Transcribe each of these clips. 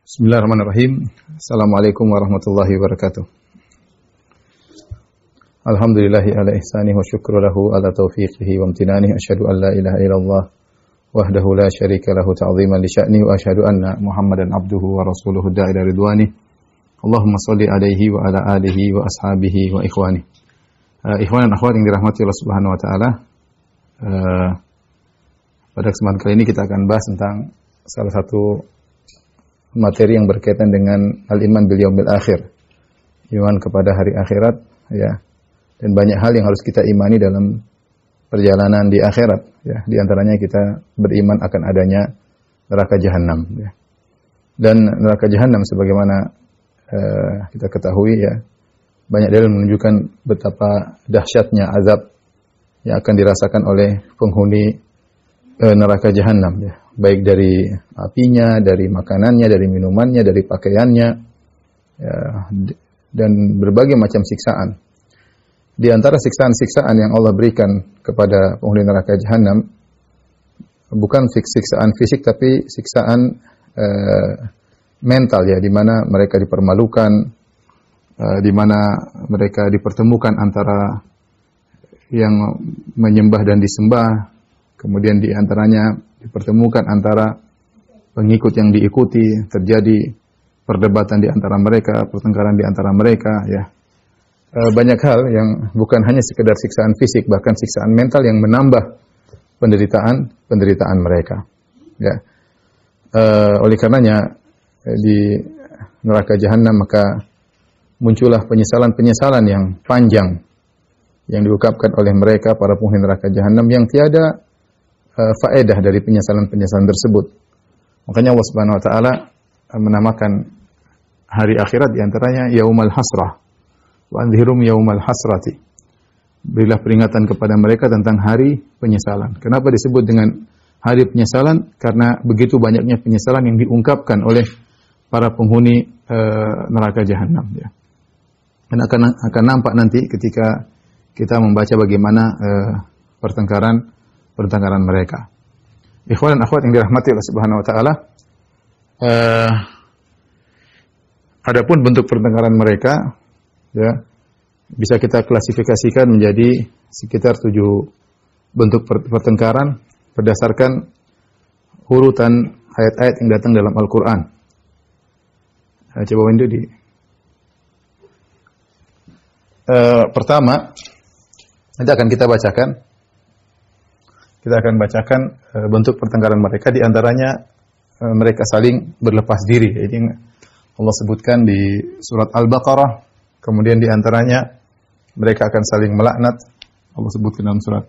Bismillahirrahmanirrahim. Assalamualaikum warahmatullahi wabarakatuh. Alhamdulillahi ala ihsanihi wa syukru lahu ala taufiqihi wa amtinanihi. Asyhadu an la ilaha illallah wahdahu la syarika lahu ta'ziman li sya'nihi wa asyhadu anna Muhammadan abduhu wa rasuluhu da'ila ridwani. Allahumma shalli alaihi wa ala alihi wa ashabihi wa ikhwani. Ikhwan dan akhwat yang dirahmati Allah Subhanahu wa taala. Pada kesempatan kali ini kita akan bahas tentang salah satu materi yang berkaitan dengan al-iman bil yaumil akhir. Iman kepada hari akhirat, ya. Dan banyak hal yang harus kita imani dalam perjalanan di akhirat, ya. Di antaranya kita beriman akan adanya neraka jahanam, ya. Dan neraka jahanam sebagaimana kita ketahui, ya, banyak dalil menunjukkan betapa dahsyatnya azab yang akan dirasakan oleh penghuni neraka jahanam, ya. Baik dari apinya, dari makanannya, dari minumannya, dari pakaiannya, ya, dan berbagai macam siksaan. Di antara siksaan-siksaan yang Allah berikan kepada penghuni neraka jahanam bukan siksaan fisik, tapi siksaan mental, ya, di mana mereka dipermalukan, di mana mereka dipertemukan antara yang menyembah dan disembah. Kemudian di antaranya dipertemukan antara pengikut yang diikuti, terjadi perdebatan di antara mereka, pertengkaran di antara mereka, ya. Banyak hal yang bukan hanya sekedar siksaan fisik, bahkan siksaan mental yang menambah penderitaan mereka, ya. Oleh karenanya di neraka jahanam maka muncullah penyesalan-penyesalan yang panjang yang diungkapkan oleh mereka para penghuni neraka jahanam yang tiada faedah dari penyesalan-penyesalan tersebut. Makanya Allah Subhanahu wa taala menamakan hari akhirat di antaranya yaumal hasrah. Wa anzirum yaumal hasrati. Berilah peringatan kepada mereka tentang hari penyesalan. Kenapa disebut dengan hari penyesalan? Karena begitu banyaknya penyesalan yang diungkapkan oleh para penghuni neraka jahanam, ya. Dan akan nampak nanti ketika kita membaca bagaimana pertengkaran mereka. Ikhwan dan akhwat yang dirahmati Allah Subhanahu wa taala, adapun bentuk pertengkaran mereka, ya, bisa kita klasifikasikan menjadi sekitar 7 bentuk pertengkaran berdasarkan urutan ayat-ayat yang datang dalam Al-Qur'an. Coba window di pertama nanti akan kita bacakan. Kita akan bacakan bentuk pertengkaran mereka, di antaranya mereka saling berlepas diri. Ini Allah sebutkan di surat Al-Baqarah. Kemudian di antaranya mereka akan saling melaknat. Allah sebutkan dalam surat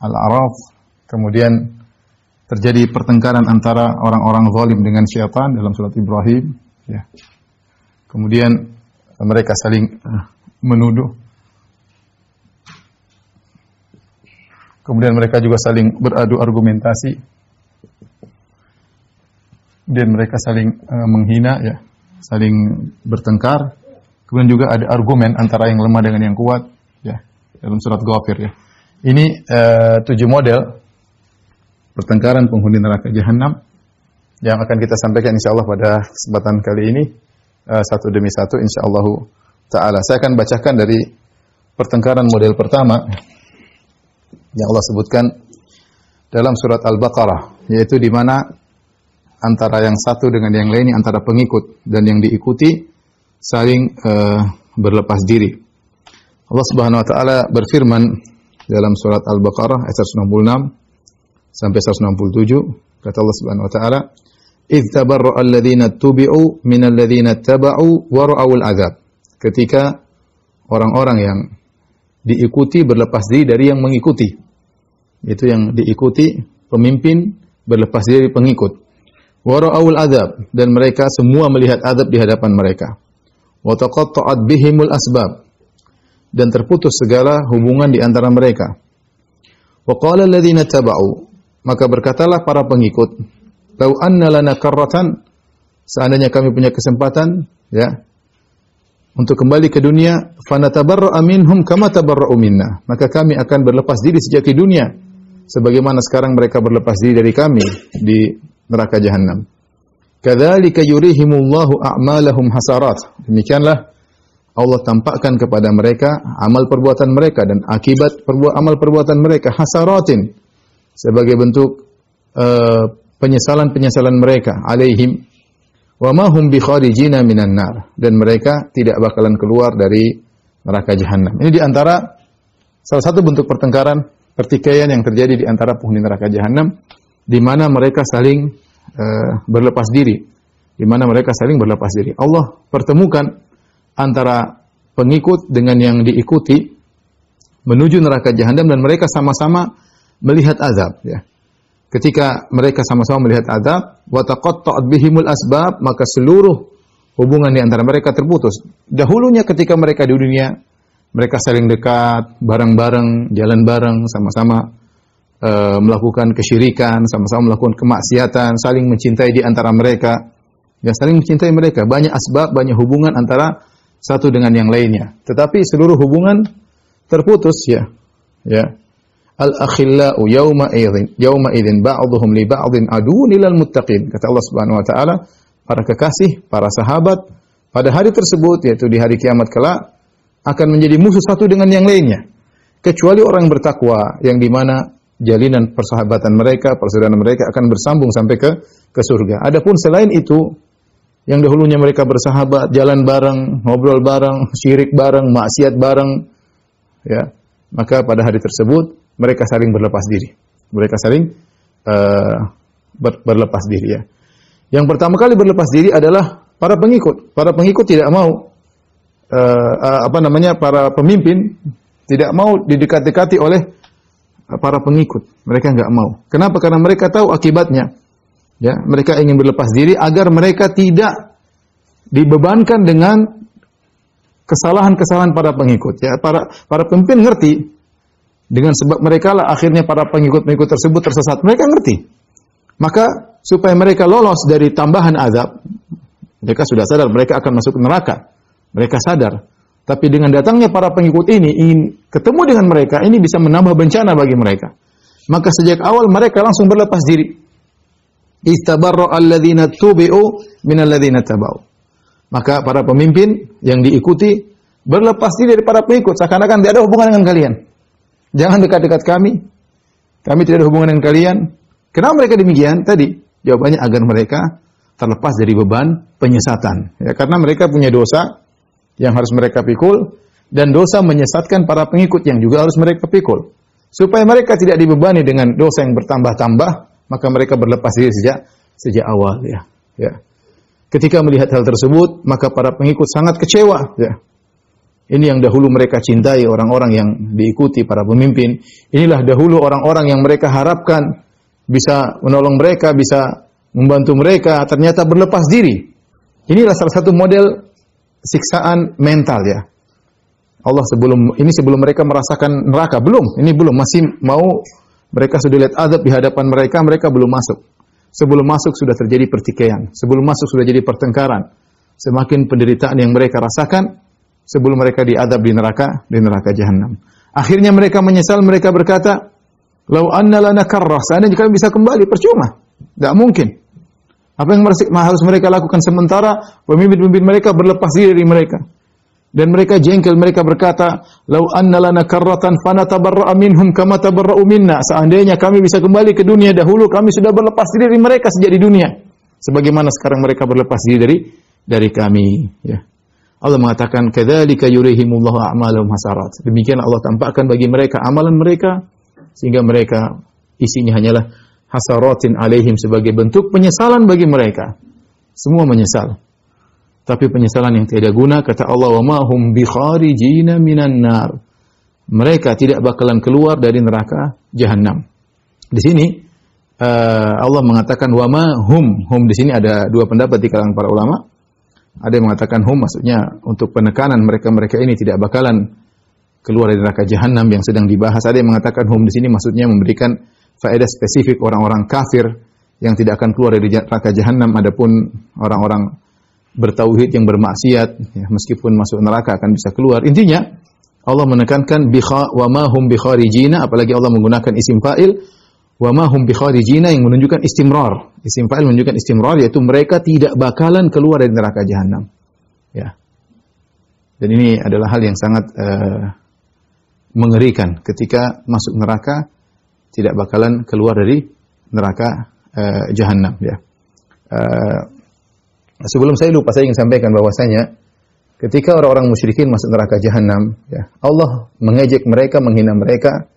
Al-A'raf. Kemudian terjadi pertengkaran antara orang-orang zalim dengan syaitan dalam surat Ibrahim, ya. Kemudian mereka saling menuduh. Kemudian mereka juga saling beradu argumentasi. Kemudian mereka saling menghina, ya, saling bertengkar. Kemudian juga ada argumen antara yang lemah dengan yang kuat, ya, dalam surat Ghafir, ya. Ini 7 model pertengkaran penghuni neraka jahanam yang akan kita sampaikan insyaallah pada kesempatan kali ini, satu demi satu insyaallah taala. Saya akan bacakan dari pertengkaran model pertama yang Allah sebutkan dalam surat Al-Baqarah, yaitu di mana antara yang satu dengan yang lain, antara pengikut dan yang diikuti saling berlepas diri. Allah Subhanahu wa taala berfirman dalam surat Al-Baqarah ayat 166 sampai 167, kata Allah Subhanahu wa taala, "Idz tabarra'a alladziina tubi'u minal ladziina taba'u wa ra'awul 'adzab." Ketika orang-orang yang diikuti berlepas diri dari yang mengikuti. Itu yang diikuti, pemimpin berlepas diri dari pengikut. Wa ra'awul adzab, dan mereka semua melihat azab di hadapan mereka. Wa taqatta'at bihimul asbab, dan terputus segala hubungan di antara mereka. Wa qala alladziina taba'u, maka berkatalah para pengikut, "Lau anna lana karratan", seandainya kami punya kesempatan, ya, untuk kembali ke dunia, fanatabarra'a minhum kama tabarra'u minna, maka kami akan berlepas diri sejak di dunia sebagaimana sekarang mereka berlepas diri dari kami di neraka jahanam. Kadzalika yurihimullahu a'malahum hasarat. Demikianlah Allah tampakkan kepada mereka amal perbuatan mereka dan akibat amal perbuatan mereka hasaratin sebagai bentuk penyesalan-penyesalan mereka alaihim wa ma hum bi kharijina minan nar, dan mereka tidak bakalan keluar dari neraka jahanam. Ini di antara salah satu bentuk pertengkaran, pertikaian yang terjadi di antara penghuni neraka jahanam, di mana mereka saling berlepas diri, di mana mereka saling berlepas diri. Allah pertemukan antara pengikut dengan yang diikuti menuju neraka jahanam, dan mereka sama-sama melihat azab, ya. Ketika mereka sama-sama melihat azab, wa taqatta'at bihimul asbab, maka seluruh hubungan di antara mereka terputus. Dahulunya ketika mereka di dunia, mereka saling dekat, bareng-bareng, jalan bareng, sama-sama melakukan kesyirikan, sama-sama melakukan kemaksiatan, saling mencintai di antara mereka. Ya, saling mencintai mereka. Banyak asbab, banyak hubungan antara satu dengan yang lainnya. Tetapi seluruh hubungan terputus, ya. Ya. Al-akhillau yawma idzin ba'dhum li ba'dhin aduwwun lil muttaqin. Kata Allah Subhanahu wa taala, para kekasih, para sahabat pada hari tersebut, yaitu di hari kiamat kelak, akan menjadi musuh satu dengan yang lainnya, kecuali orang yang bertakwa, yang di mana jalinan persahabatan mereka, persaudaraan mereka akan bersambung sampai ke surga. Adapun selain itu, yang dahulunya mereka bersahabat, jalan bareng, ngobrol bareng, syirik bareng, maksiat bareng, ya, maka pada hari tersebut mereka saling berlepas diri. Mereka saling berlepas diri, ya. Yang pertama kali berlepas diri adalah para pengikut. Para pengikut tidak mau para pemimpin tidak mau didekat-dekati oleh para pengikut. Mereka enggak mau. Kenapa? Karena mereka tahu akibatnya. Ya, mereka ingin berlepas diri agar mereka tidak dibebankan dengan kesalahan-kesalahan para pengikut. Ya, para pemimpin ngerti. Dengan sebab mereka lah akhirnya para pengikut-pengikut tersebut tersesat. Mereka ngerti. Maka supaya mereka lolos dari tambahan azab, mereka sudah sadar mereka akan masuk neraka. Mereka sadar. Tapi dengan datangnya para pengikut ini, ingin ketemu dengan mereka, ini bisa menambah bencana bagi mereka. Maka sejak awal mereka langsung berlepas diri. Istabarra alladzina tubi'u minal ladzina tabau. Maka para pemimpin yang diikuti berlepas diri dari para pengikut, seakan-akan tidak ada hubungan dengan kalian. Jangan dekat-dekat kami. Kami tidak ada hubungan dengan kalian. Kenapa mereka demikian? Tadi jawabannya agar mereka terlepas dari beban penyesatan. Ya, karena mereka punya dosa yang harus mereka pikul, dan dosa menyesatkan para pengikut yang juga harus mereka pikul. Supaya mereka tidak dibebani dengan dosa yang bertambah-tambah, maka mereka berlepas diri sejak awal, ya. Ya. Ketika melihat hal tersebut, maka para pengikut sangat kecewa, ya. Ini yang dahulu mereka cintai, orang-orang yang diikuti para pemimpin. Inilah dahulu orang-orang yang mereka harapkan bisa menolong mereka, bisa membantu mereka, ternyata berlepas diri. Inilah salah satu model siksaan mental, ya. Allah sebelum mereka merasakan neraka, ini belum, masih mau, mereka sudah lihat azab di hadapan mereka, mereka belum masuk. Sebelum masuk sudah terjadi pertikaian, sebelum masuk sudah jadi pertengkaran. Semakin penderitaan yang mereka rasakan sebelum mereka diadab di neraka jahanam. Akhirnya mereka menyesal, mereka berkata, "Lau anna lana karrah," seandainya kami bisa kembali, percuma. Enggak mungkin. Apa yang harus mereka lakukan sementara pemimpin-pemimpin mereka berlepas diri dari mereka. Dan mereka jengkel, mereka berkata, "Lau anna lana karratan fanatabarra'a minhum kama tabarra'u minna." Seandainya kami bisa kembali ke dunia dahulu, kami sudah berlepas diri dari mereka sejak di dunia. Sebagaimana sekarang mereka berlepas diri dari kami, ya. Allah mengatakan, "Kadzalika yurihimullahu a'malahum hasarat." Demikian Allah tampakkan bagi mereka amalan mereka, sehingga mereka isinya hanyalah hasaratin alaihim, sebagai bentuk penyesalan bagi mereka. Semua menyesal. Tapi penyesalan yang tidak guna, kata Allah, "Wa ma hum bi kharijina minan nar." Mereka tidak bakalan keluar dari neraka jahanam. Di sini Allah mengatakan wa ma hum. Hum di sini ada dua pendapat di kalangan para ulama. Ada yang mengatakan hum maksudnya untuk penekanan mereka ini tidak bakalan keluar dari neraka jahanam yang sedang dibahas. Ada yang mengatakan hum di sini maksudnya memberikan faedah spesifik orang-orang kafir yang tidak akan keluar dari neraka jahanam. Adapun orang-orang bertauhid yang bermaksiat, ya, meskipun masuk neraka akan bisa keluar. Intinya Allah menekankan wa ma hum bi kharijina, apalagi Allah menggunakan isim fa'il, Wa ma hum bikharijina yang menunjukkan istimrar. Isim fa'il menunjukkan istimrar, yaitu mereka tidak bakalan keluar dari neraka jahanam. Ya. Dan ini adalah hal yang sangat mengerikan ketika masuk neraka tidak bakalan keluar dari neraka jahanam. Ya. Sebelum saya lupa, saya ingin sampaikan bahwasanya ketika orang-orang musyrikin masuk neraka jahanam, ya, Allah mengejek mereka, menghina mereka.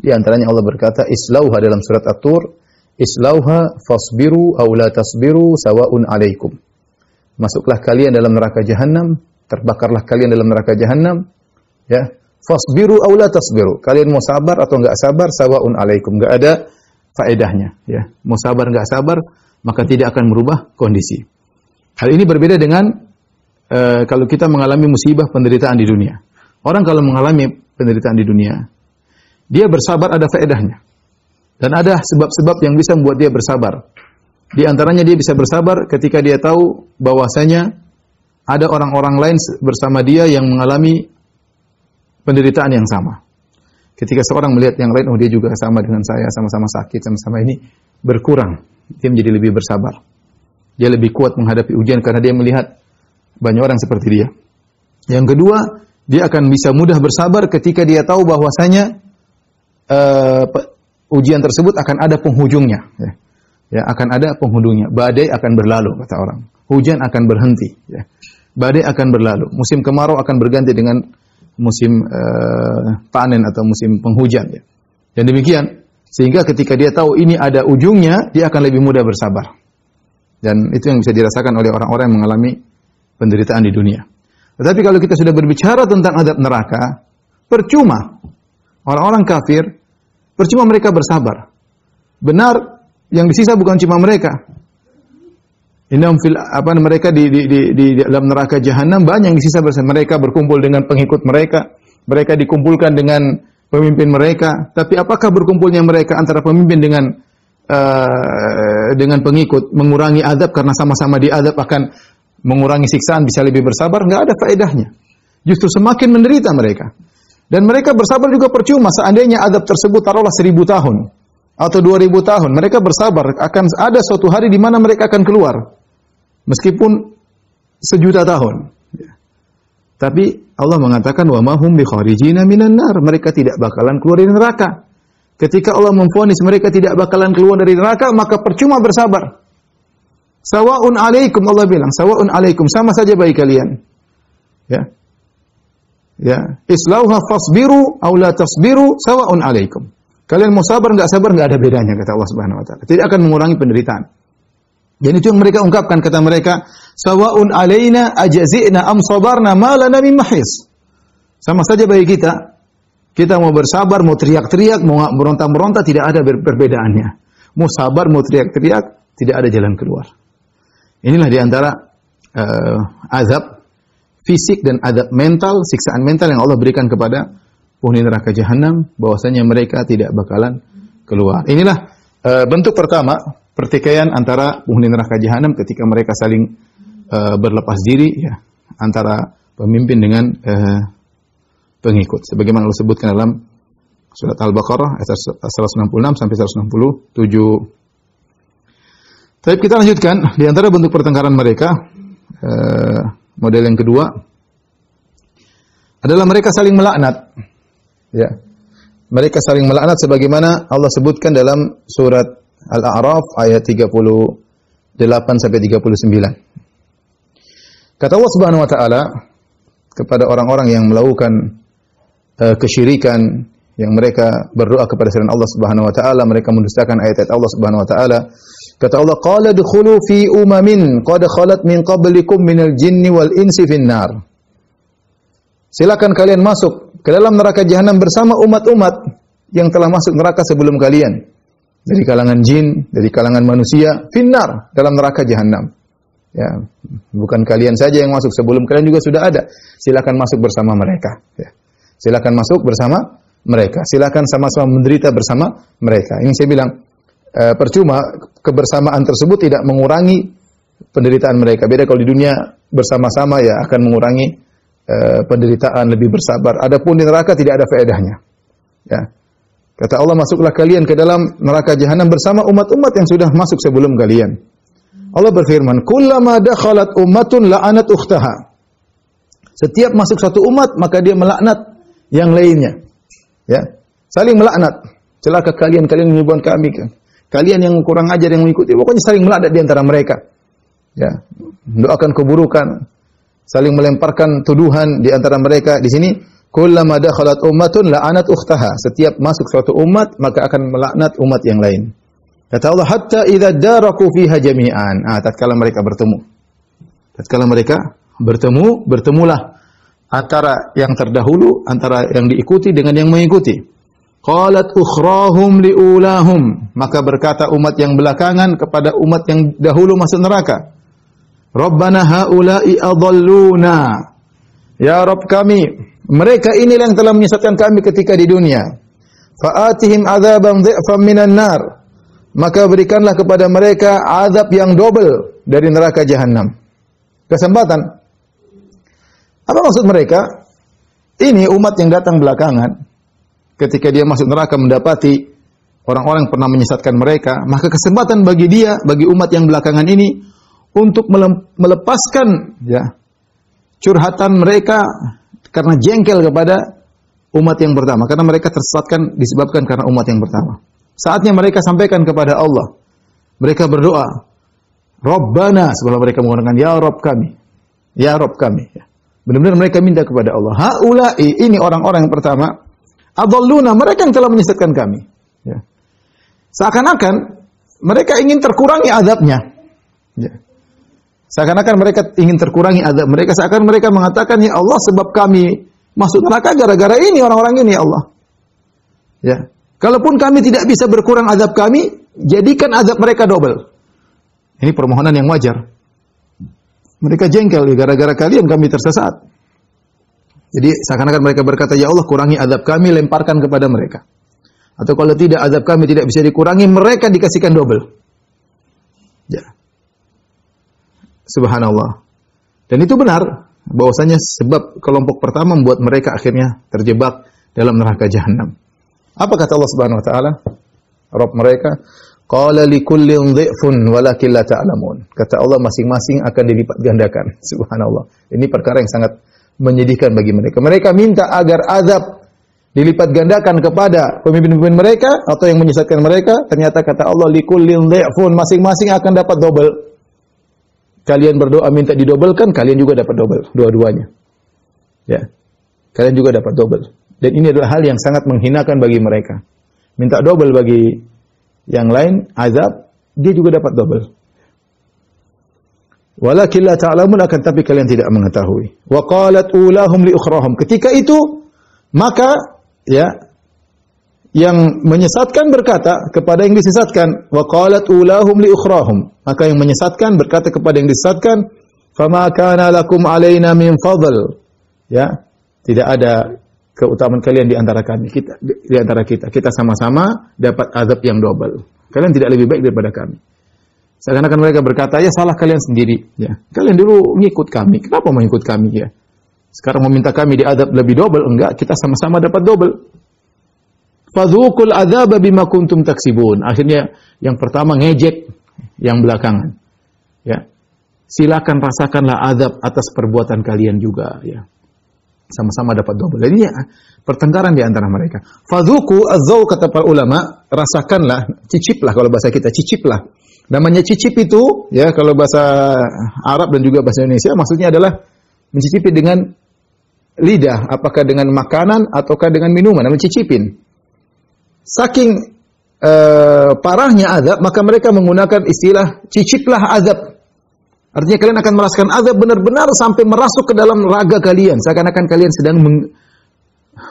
Di antaranya Allah berkata, "Islauha" dalam surat At-Tur, "Islauha fasbiru aw la tasbiru sawa'un 'alaikum." Masuklah kalian dalam neraka jahanam, terbakarlah kalian dalam neraka jahanam, ya. Fasbiru aw la tasbiru. Kalian mau sabar atau enggak sabar, sawa'un 'alaikum. Enggak ada faedahnya, ya. Mau sabar enggak sabar, maka tidak akan merubah kondisi. Hal ini berbeda dengan kalau kita mengalami musibah penderitaan di dunia. Orang kalau mengalami penderitaan di dunia, dia bersabar ada faedahnya. Dan ada sebab-sebab yang bisa membuat dia bersabar. Di antaranya dia bisa bersabar ketika dia tahu bahwasanya ada orang-orang lain bersama dia yang mengalami penderitaan yang sama. Ketika seorang melihat yang lain, oh dia juga sama dengan saya, sama-sama sakit, sama-sama ini, berkurang. Dia menjadi lebih bersabar. Dia lebih kuat menghadapi ujian karena dia melihat banyak orang seperti dia. Yang kedua, dia akan bisa mudah bersabar ketika dia tahu bahwasanya ujian tersebut akan ada penghujungnya. Ya, akan ada penghujungnya. Badai akan berlalu, kata orang. Hujan akan berhenti. Ya. Badai akan berlalu. Musim kemarau akan berganti dengan musim panen atau musim penghujan. Ya. Dan demikian, sehingga ketika dia tahu ini ada ujungnya, dia akan lebih mudah bersabar. Dan itu yang bisa dirasakan oleh orang-orang yang mengalami penderitaan di dunia. Tetapi kalau kita sudah berbicara tentang azab neraka, percuma orang-orang kafir, percuma mereka bersabar. Benar, yang disisa bukan cuma mereka. Mereka di dalam neraka jahanam banyak yang disisa bersama mereka, berkumpul dengan pengikut mereka, mereka dikumpulkan dengan pemimpin mereka. Tapi apakah berkumpulnya mereka antara pemimpin dengan pengikut mengurangi azab karena sama-sama diazab akan mengurangi siksaan, bisa lebih bersabar? Enggak ada faedahnya. Justru semakin menderita mereka. Dan mereka bersabar juga percuma. Seandainya azab tersebut taruhlah 1000 tahun atau 2000 tahun, mereka bersabar, akan ada suatu hari di mana mereka akan keluar. Meskipun 1.000.000 tahun. Tapi Allah mengatakan wa ma hum bikharijina minan nar, mereka tidak bakalan keluar dari neraka. Ketika Allah memvonis mereka tidak bakalan keluar dari neraka, maka percuma bersabar. Sawa'un 'alaikum, Allah bilang, sawa'un 'alaikum, sama saja bagi kalian. Ya. Ya, islauha fasbiru aw la tasbiru sawa'un 'alaikum. Kalian mau sabar enggak sabar enggak ada bedanya, kata Allah Subhanahu wa taala. Tidak akan mengurangi penderitaan. Dan itu yang mereka ungkapkan, kata mereka, sawa'un 'alaina ajazina am sabarna ma lana min mahis. Sama saja bagi kita. Kita mau bersabar, mau teriak-teriak, mau berontak-berontak, tidak ada perbedaannya. Mau sabar, mau teriak-teriak, tidak ada jalan keluar. Inilah diantara azab fisik dan azab mental, siksaan mental yang Allah berikan kepada penghuni neraka jahanam, bahwasanya mereka tidak bakalan keluar. Inilah bentuk pertama pertikaian antara penghuni neraka jahanam ketika mereka saling berlepas diri, ya, antara pemimpin dengan pengikut. Sebagaimana Allah sebutkan dalam surat Al-Baqarah ayat 166 sampai 167. Tapi kita lanjutkan, di antara bentuk pertengkaran mereka, model yang kedua adalah mereka saling melaknat. Ya. Mereka saling melaknat sebagaimana Allah sebutkan dalam surat Al-A'raf ayat 38 sampai 39. Kata Allah Subhanahu wa taala kepada orang-orang yang melakukan kesyirikan, yang mereka berdoa kepada selain Allah Subhanahu wa taala, mereka mendustakan ayat-ayat Allah Subhanahu wa taala. Kata Allah, qala dukhulu fi umamin qad khalat min qablikum minal jinni wal insi finnar. Silakan kalian masuk ke dalam neraka jahanam bersama umat-umat yang telah masuk neraka sebelum kalian. Dari kalangan jin, dari kalangan manusia, finnar, dalam neraka jahanam. Ya, bukan kalian saja yang masuk, sebelum kalian juga sudah ada. Silakan masuk bersama mereka. Ya. Silakan masuk bersama mereka. Silakan sama-sama menderita bersama mereka. Ini saya bilang, percuma kebersamaan tersebut tidak mengurangi penderitaan mereka. Beda kalau di dunia bersama-sama ya akan mengurangi penderitaan, lebih bersabar. Adapun di neraka tidak ada faedahnya. Ya. Kata Allah, masuklah kalian ke dalam neraka jahanam bersama umat-umat yang sudah masuk sebelum kalian. Allah berfirman, kullama dakhalat ummatun la'anat ukhtaha. Setiap masuk satu umat, maka dia melaknat yang lainnya. Ya, saling melaknat. Celaka kalian, kalian menyebabkan kami. Kalian yang kurang ajar yang mengikuti. Pokoknya saling melaknat di antara mereka. Ya, mendoakan keburukan, saling melemparkan tuduhan di antara mereka. Di sini kullama dakhalat ummatun la'anat ukhtaha. Setiap masuk suatu umat maka akan melaknat umat yang lain. Kata Allah, hatta idza daraku fiha jami'an. Tatkala mereka bertemu. Tatkala mereka bertemulah antara yang terdahulu, antara yang diikuti dengan yang mengikuti. Qalat ukhrahum liulahum. Maka berkata umat yang belakangan kepada umat yang dahulu masuk neraka. Rabbana haula'i adalluna. Ya Rabb kami, mereka inilah yang telah menyesatkan kami ketika di dunia. Fa'atihim adzaban dhi'fan minan nar. Maka berikanlah kepada mereka azab yang double dari neraka jahanam. Kesempatan. Apa maksud mereka? Ini umat yang datang belakangan. Ketika dia masuk neraka mendapati orang-orang yang pernah menyesatkan mereka, maka kesempatan bagi dia, bagi umat yang belakangan ini untuk melepaskan ya curhatan mereka karena jengkel kepada umat yang pertama, karena mereka tersesatkan disebabkan karena umat yang pertama. Saatnya mereka sampaikan kepada Allah. Mereka berdoa, Rabbana, sebelum mereka menggunakan ya Rabb kami. Ya Rabb kami. Benar-benar mereka minta kepada Allah. Haula'i, ini orang-orang yang pertama, adalluna, mereka yang telah menyesatkan kami. Ya. Seakan-akan mereka ingin terkurangi azabnya. Ya. Seakan-akan mereka ingin terkurangi azab mereka. Seakan mereka mengatakan, ya Allah, sebab kami masuk neraka gara-gara ini, orang-orang ini, ya Allah. Ya. Kalaupun kami tidak bisa berkurang azab kami, jadikan azab mereka double. Ini permohonan yang wajar. Mereka jengkel, gara-gara kalian kami tersesat. Jadi seakan-akan mereka berkata, ya Allah, kurangi azab kami, lemparkan kepada mereka. Atau kalau tidak, azab kami tidak bisa dikurangi, mereka dikasihkan double. Ya. Subhanallah. Dan itu benar, bahwasanya sebab kelompok pertama membuat mereka akhirnya terjebak dalam neraka jahanam. Apa kata Allah Subhanahu wa taala? Rabb mereka, qala likullin dhi'fun walakin la ta'lamun. Kata Allah, masing-masing akan dilipat gandakan. Subhanallah. Ini perkara yang sangat menyedihkan bagi mereka. Mereka minta agar azab dilipat gandakan kepada pemimpin-pemimpin mereka atau yang menyesatkan mereka. Ternyata kata Allah, likullin dhi'fun, masing-masing akan dapat double. Kalian berdoa minta didobelkan, kalian juga dapat double, dua-duanya. Ya. Kalian juga dapat double. Dan ini adalah hal yang sangat menghinakan bagi mereka. Minta double bagi yang lain, azab, dia juga dapat double. Walakin la ta'lamun, akan tapi kalian tidak mengetahui. Wa qalat ulahum li ukhrahum. Ketika itu, maka ya yang menyesatkan berkata kepada yang disesatkan, wa qalat ulahum li ukhrahum. Maka yang menyesatkan berkata kepada yang disesatkan, fama kana lakum alaina min fadl. Ya, tidak ada keutamaan kalian di antara kami, di antara kita. Kita sama-sama dapat azab yang double. Kalian tidak lebih baik daripada kami. Seakan-akan mereka berkata, ya salah kalian sendiri. Ya, kalian dulu ngikut kami. Kenapa mau ikut kami? Ya, sekarang mau minta kami diazab lebih double? Enggak, kita sama-sama dapat double. Fadzuqul adzaba bima kuntum taksibun. Akhirnya yang pertama ngejek yang belakangan. Ya, silakan rasakanlah azab atas perbuatan kalian juga. Ya. Sama-sama dapat double. Jadi ya, pertengkaran di antara mereka. Fadzuqu az-zauq, kata para ulama, rasakanlah, ciciplah kalau bahasa kita, ciciplah. Namanya cicip itu, ya kalau bahasa Arab dan juga bahasa Indonesia, maksudnya adalah mencicipi dengan lidah, apakah dengan makanan ataukah dengan minuman, namanya cicipin. Saking parahnya azab, maka mereka menggunakan istilah ciciplah azab. Artinya kalian akan merasakan azab benar-benar sampai merasuk ke dalam raga kalian. Seakan-akan kalian sedang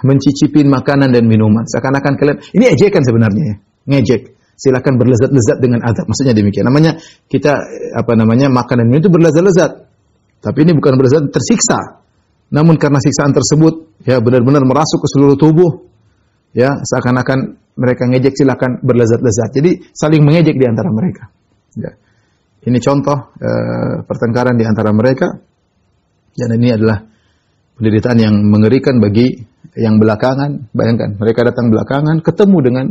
mencicipin makanan dan minuman. Seakan-akan kalian, ini ejekan sebenarnya ya. Ngejek. Silakan berlezat-lezat dengan azab. Maksudnya demikian. Namanya kita, makanan ini itu berlezat-lezat. Tapi ini bukan berlezat, tersiksa. Namun karena siksaan tersebut, ya benar-benar merasuk ke seluruh tubuh. Ya, seakan-akan mereka ngejek, silakan berlezat-lezat. Jadi saling mengejek di antara mereka. Ya. Ini contoh pertengkaran di antara mereka. Dan ini adalah penderitaan yang mengerikan bagi yang belakangan, bayangkan, mereka datang belakangan, ketemu dengan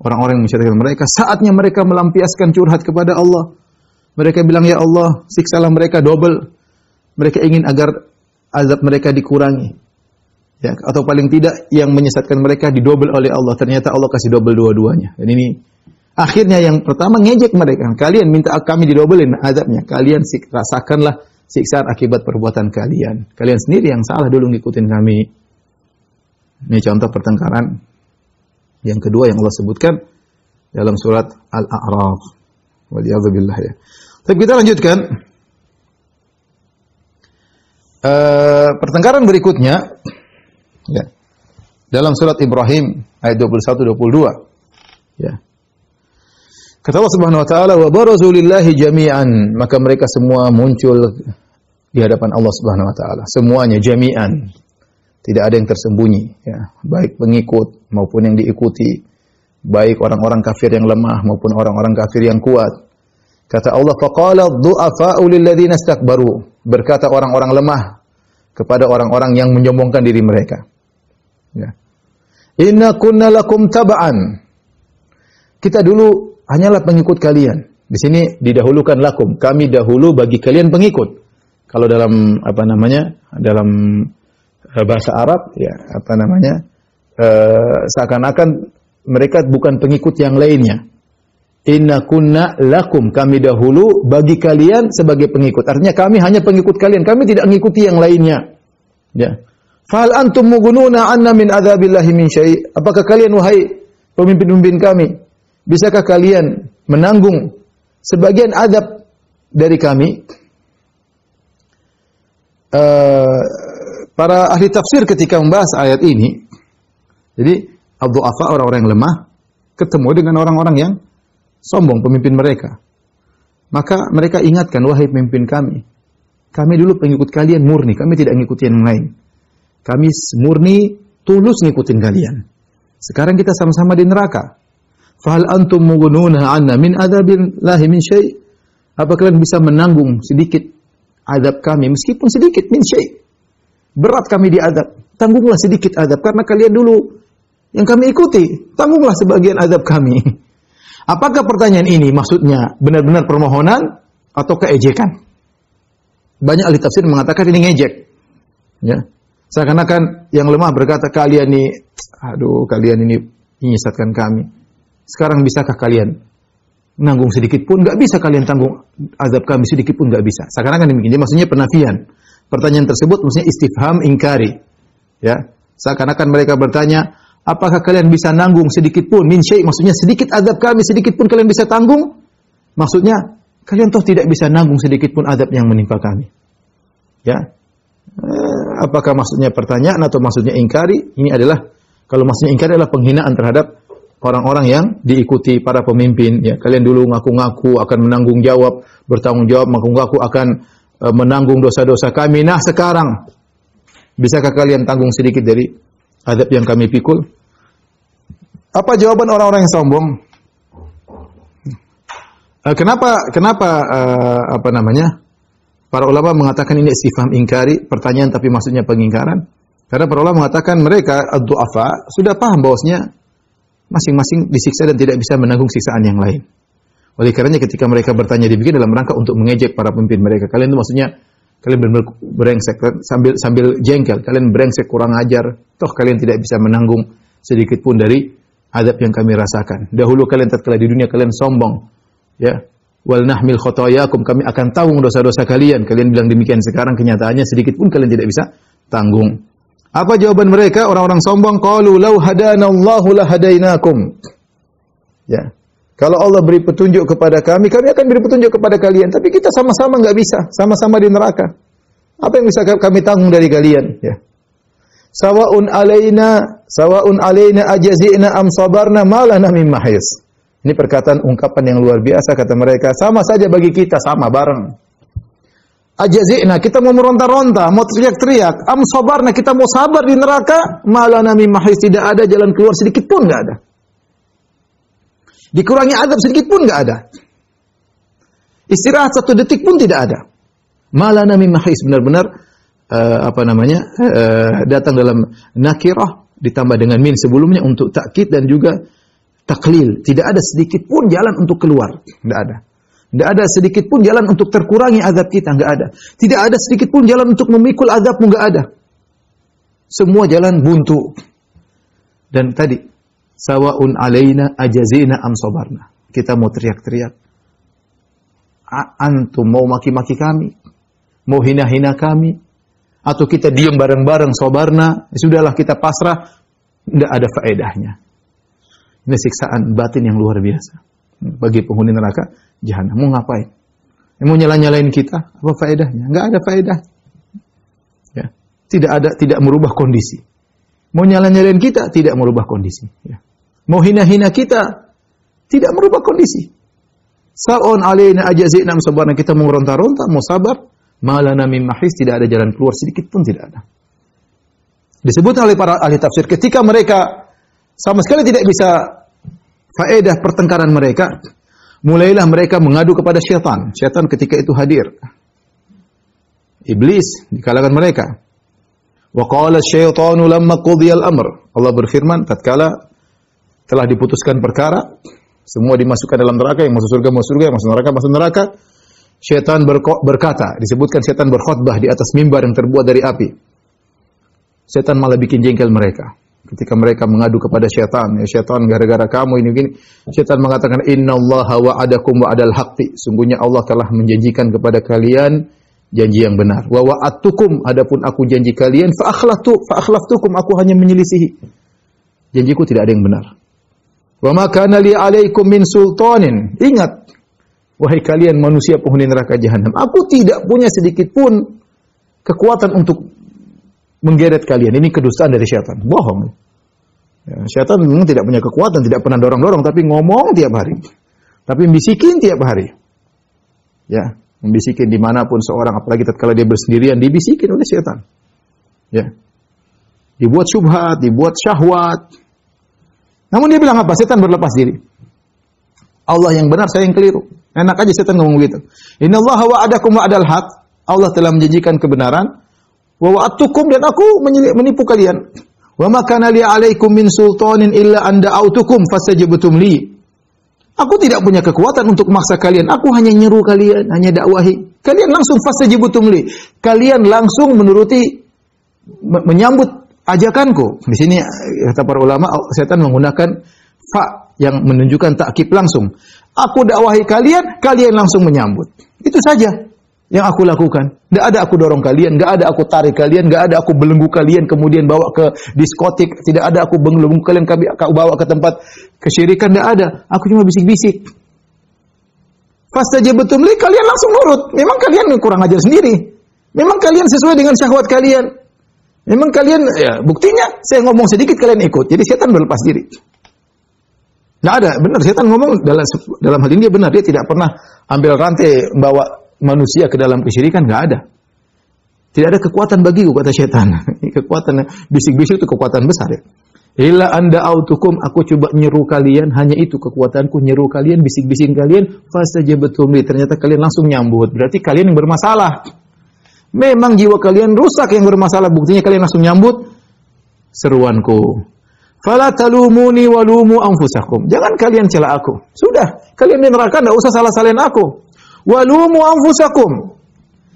orang-orang yang mensyariatkan mereka. Saatnya mereka melampiaskan curhat kepada Allah. Mereka bilang, ya Allah, siksalah mereka double. Mereka ingin agar azab mereka dikurangi. Ya, atau paling tidak, yang menyesatkan mereka didobel oleh Allah. Ternyata Allah kasih double dua-duanya. Dan ini, akhirnya yang pertama ngejek mereka. Kalian minta kami didobelin azabnya. Kalian rasakanlah siksaan akibat perbuatan kalian. Kalian sendiri yang salah dulu ngikutin kami. Ini contoh pertengkaran. Yang kedua yang Allah sebutkan dalam surat Al-A'raf. Waliyadzubillah ya. Tapi kita lanjutkan. Pertengkaran berikutnya ya. Dalam surat Ibrahim ayat 21-22. Ya. Kata Allah Subhanahu wa taala, "Wa barazu lillahi jami'an." Maka mereka semua muncul di hadapan Allah Subhanahu wa taala. Semuanya jami'an. Tidak ada yang tersembunyi, ya. Baik pengikut maupun yang diikuti, baik orang-orang kafir yang lemah maupun orang-orang kafir yang kuat. Kata Allah, "Faqala ad-du'afa'u lil ladzina istakbaru." Berkata orang-orang lemah kepada orang-orang yang menyombongkan diri mereka. Ya. "Inna kunna lakum tab'an." Kita dulu hanyalah pengikut kalian. Di sini didahulukan lakum, kami dahulu bagi kalian pengikut. Kalau dalam dalam bahasa Arab ya seakan-akan mereka bukan pengikut yang lainnya. Inna kunna lakum, kami dahulu bagi kalian sebagai pengikut. Artinya kami hanya pengikut kalian, kami tidak mengikuti yang lainnya. Ya. Fahal antum mugununa anna min adzabillahi min syai'? Apakah kalian wahai pemimpin-pemimpin kami, bisakah kalian menanggung sebagian azab dari kami? Para ahli tafsir ketika membahas ayat ini, jadi ad-du'afa, orang-orang yang lemah, ketemu dengan orang-orang yang sombong, pemimpin mereka. Maka mereka ingatkan, wahai pemimpin kami dulu pengikut kalian murni, kami tidak ngikutin yang lain. Kami murni, tulus ngikutin kalian. Sekarang kita sama-sama di neraka. Fahal antum mugununa anna min adzabillahi min syai'? Apa kalian bisa menanggung sedikit azab kami, meskipun sedikit, min syai'? Berat kami diazab, tanggunglah sedikit azab karena kalian dulu yang kami ikuti, tanggunglah sebagian azab kami. Apakah pertanyaan ini maksudnya benar-benar permohonan atau keejekan? Banyak ahli tafsir mengatakan ini ngejek. Ya. Seakan-akan yang lemah berkata, kalian ini menyesatkan kami. Sekarang bisakah kalian nanggung sedikit pun? Enggak bisa kalian tanggung azab kami sedikit pun, enggak bisa. Seakan-akan demikian. Jadi maksudnya penafian. Pertanyaan tersebut maksudnya istifham ingkari. Ya. Seakan-akan mereka bertanya, apakah kalian bisa nanggung sedikit pun? Min syai', maksudnya sedikit azab kami, sedikit pun kalian bisa tanggung? Maksudnya, kalian toh tidak bisa nanggung sedikit pun azab yang menimpa kami. Ya. Apakah maksudnya pertanyaan atau maksudnya ingkari? Ini adalah, kalau maksudnya ingkari adalah penghinaan terhadap orang-orang yang diikuti para pemimpin. Ya. Kalian dulu ngaku-ngaku akan menanggung jawab, bertanggung jawab, ngaku-ngaku akan menanggung dosa-dosa kami. Nah sekarang, bisakah kalian tanggung sedikit dari azab yang kami pikul? Apa jawaban orang-orang yang sombong? Kenapa para ulama mengatakan ini istifham ingkari, pertanyaan tapi maksudnya pengingkaran? Karena para ulama mengatakan mereka ad-du'afa sudah paham bahwasanya masing-masing disiksa dan tidak bisa menanggung siksaan yang lain. Oleh karenanya ketika mereka bertanya demikian dalam rangka untuk mengejek para pemimpin mereka. Kalian itu maksudnya kalian benar-benar brengsek sambil jengkel, kalian brengsek, kurang ajar, toh kalian tidak bisa menanggung sedikit pun dari azab yang kami rasakan. Dahulu kalian tatkala di dunia kalian sombong, ya. Wal nahmil khotoyakum, kami akan tanggung dosa-dosa kalian. Kalian bilang demikian, sekarang kenyataannya sedikit pun kalian tidak bisa tanggung. Apa jawaban mereka orang-orang sombong? Qalu law hadanallahu lahadainakum. Ya. Kalau Allah beri petunjuk kepada kami akan beri petunjuk kepada kalian. Tapi kita sama-sama enggak bisa, sama-sama di neraka. Apa yang bisa kami tanggung dari kalian? Ya. Sawa'un alaina ajazina am sabarna ma lana min mahis. Ini perkataan ungkapan yang luar biasa, kata mereka. Sama saja bagi kita, sama bareng. Ajazina, kita mau meronta-ronta, mau teriak-teriak. Am sabarna, kita mau sabar di neraka. Ma lana min mahis, tidak ada jalan keluar sedikit pun enggak ada. Dikurangi azab sedikit pun enggak ada. Istirahat 1 detik pun tidak ada. Malana min mahis, benar-benar datang dalam nakirah ditambah dengan min sebelumnya untuk takkid dan juga taklil. Tidak ada sedikit pun jalan untuk keluar, tidak ada. Tidak ada sedikit pun jalan untuk terkurangi azab kita, enggak ada. Tidak ada sedikit pun jalan untuk memikul azabmu, enggak ada. Semua jalan buntu. Dan tadi sawaun alaina ajazina am sabarna. Kita mau teriak-teriak. Antum mau maki-maki kami, mau hina-hina kami, atau kita diam bareng-bareng sabarna, sudahlah kita pasrah, tidak ada faedahnya. Ini siksaan batin yang luar biasa bagi penghuni neraka jahanam. Mau ngapain? Mau nyala-nyalain kita? Apa faedahnya? Enggak ada faedah. Ya. Tidak merubah kondisi. Mau nyala-nyalain kita? Tidak merubah kondisi. Ya. Mau hina-hina kita? Tidak merubah kondisi. Sa'un alaina ajazina sabarna, kita mau ronta-ronta, mau sabar, malana min mahis, tidak ada jalan keluar sedikit pun tidak ada. Disebut oleh para ahli tafsir ketika mereka sama sekali tidak bisa faedah pertengkaran mereka, mulailah mereka mengadu kepada syaitan. Syaitan ketika itu hadir. Iblis di kalangan mereka. Wa qala asyaitanu lamma qudiya al-amr. Allah berfirman tatkala telah diputuskan perkara, semua dimasukkan dalam neraka, yang masuk surga masuk surga, yang masuk neraka masuk neraka. Syaitan berkata, disebutkan syaitan berkhutbah di atas mimbar yang terbuat dari api. Syaitan malah bikin jengkel mereka. Ketika mereka mengadu kepada syaitan, ya syaitan gara-gara kamu ini gini. Syaitan mengatakan, innallaha wa'adakum wa'adal haqqi. Sungguhnya Allah telah menjanjikan kepada kalian janji yang benar. Wa wa'adtukum, adapun aku janji kalian, fa'akhlaftukum, aku hanya menyelisihi. Janjiku tidak ada yang benar. Wa ma kana li 'alaikum min sultanin. Ingat, wahai kalian manusia penghuni neraka jahanam, aku tidak punya sedikit pun kekuatan untuk menggeret kalian. Ini kedustaan dari syaitan. Bohong. Ya, syaitan memang tidak punya kekuatan, tidak pernah dorong-dorong, tapi ngomong tiap hari. Tapi bisikin tiap hari. Ya, membisikin dimanapun seorang, apalagi tatkala dia bersendirian, dibisikin oleh syaitan. Ya. Dibuat syubhat, dibuat syahwat. Namun dia bilang apa? Syaitan berlepas diri. Allah yang benar, saya yang keliru. Enak aja syaitan ngomong begitu. Innallaha wa'adakum wa'adal haq. Allah telah menjanjikan kebenaran. Wa wa'adtukum, dan aku menipu kalian. Wa ma kana li 'alaikum min sultanin illa an da'autukum fastajabtum li. Aku tidak punya kekuatan untuk memaksa kalian. Aku hanya nyeru kalian, hanya dakwahi. Kalian langsung fastajabtum li. Kalian langsung menyambut ajakanku. Di sini kata para ulama, setan menggunakan fa yang menunjukkan takkid langsung. Aku dakwahi kalian, kalian langsung menyambut. Itu saja yang aku lakukan. Tidak ada aku dorong kalian, tidak ada aku tarik kalian, tidak ada aku belenggu kalian kemudian bawa ke diskotik, tidak ada aku belenggu kalian bawa ke tempat kesyirikan, tidak ada. Aku cuma bisik-bisik. Fastajabtum li, kalian langsung nurut. Memang kalian kurang ajar sendiri. Memang kalian sesuai dengan syahwat kalian. Memang kalian, ya buktinya saya ngomong sedikit kalian ikut. Jadi setan berlepas diri. Nggak ada, benar setan ngomong dalam hal ini dia benar, dia tidak pernah ambil rantai bawa manusia ke dalam kesyirikan, nggak ada. Tidak ada kekuatan bagiku, kata setan. Kekuatan bisik-bisik itu kekuatan besar ya. Illa anda autukum, aku coba nyeru kalian, hanya itu kekuatanku, nyeru kalian, bisik-bisikin kalian, fastajabtum li, ternyata kalian langsung nyambut. Berarti kalian yang bermasalah. Memang jiwa kalian rusak yang bermasalah, buktinya kalian langsung nyambut seruanku. Fala talumuni walumu anfusakum. Jangan kalian cela aku. Sudah, kalian di neraka enggak usah salah-salahin aku. Walumu anfusakum.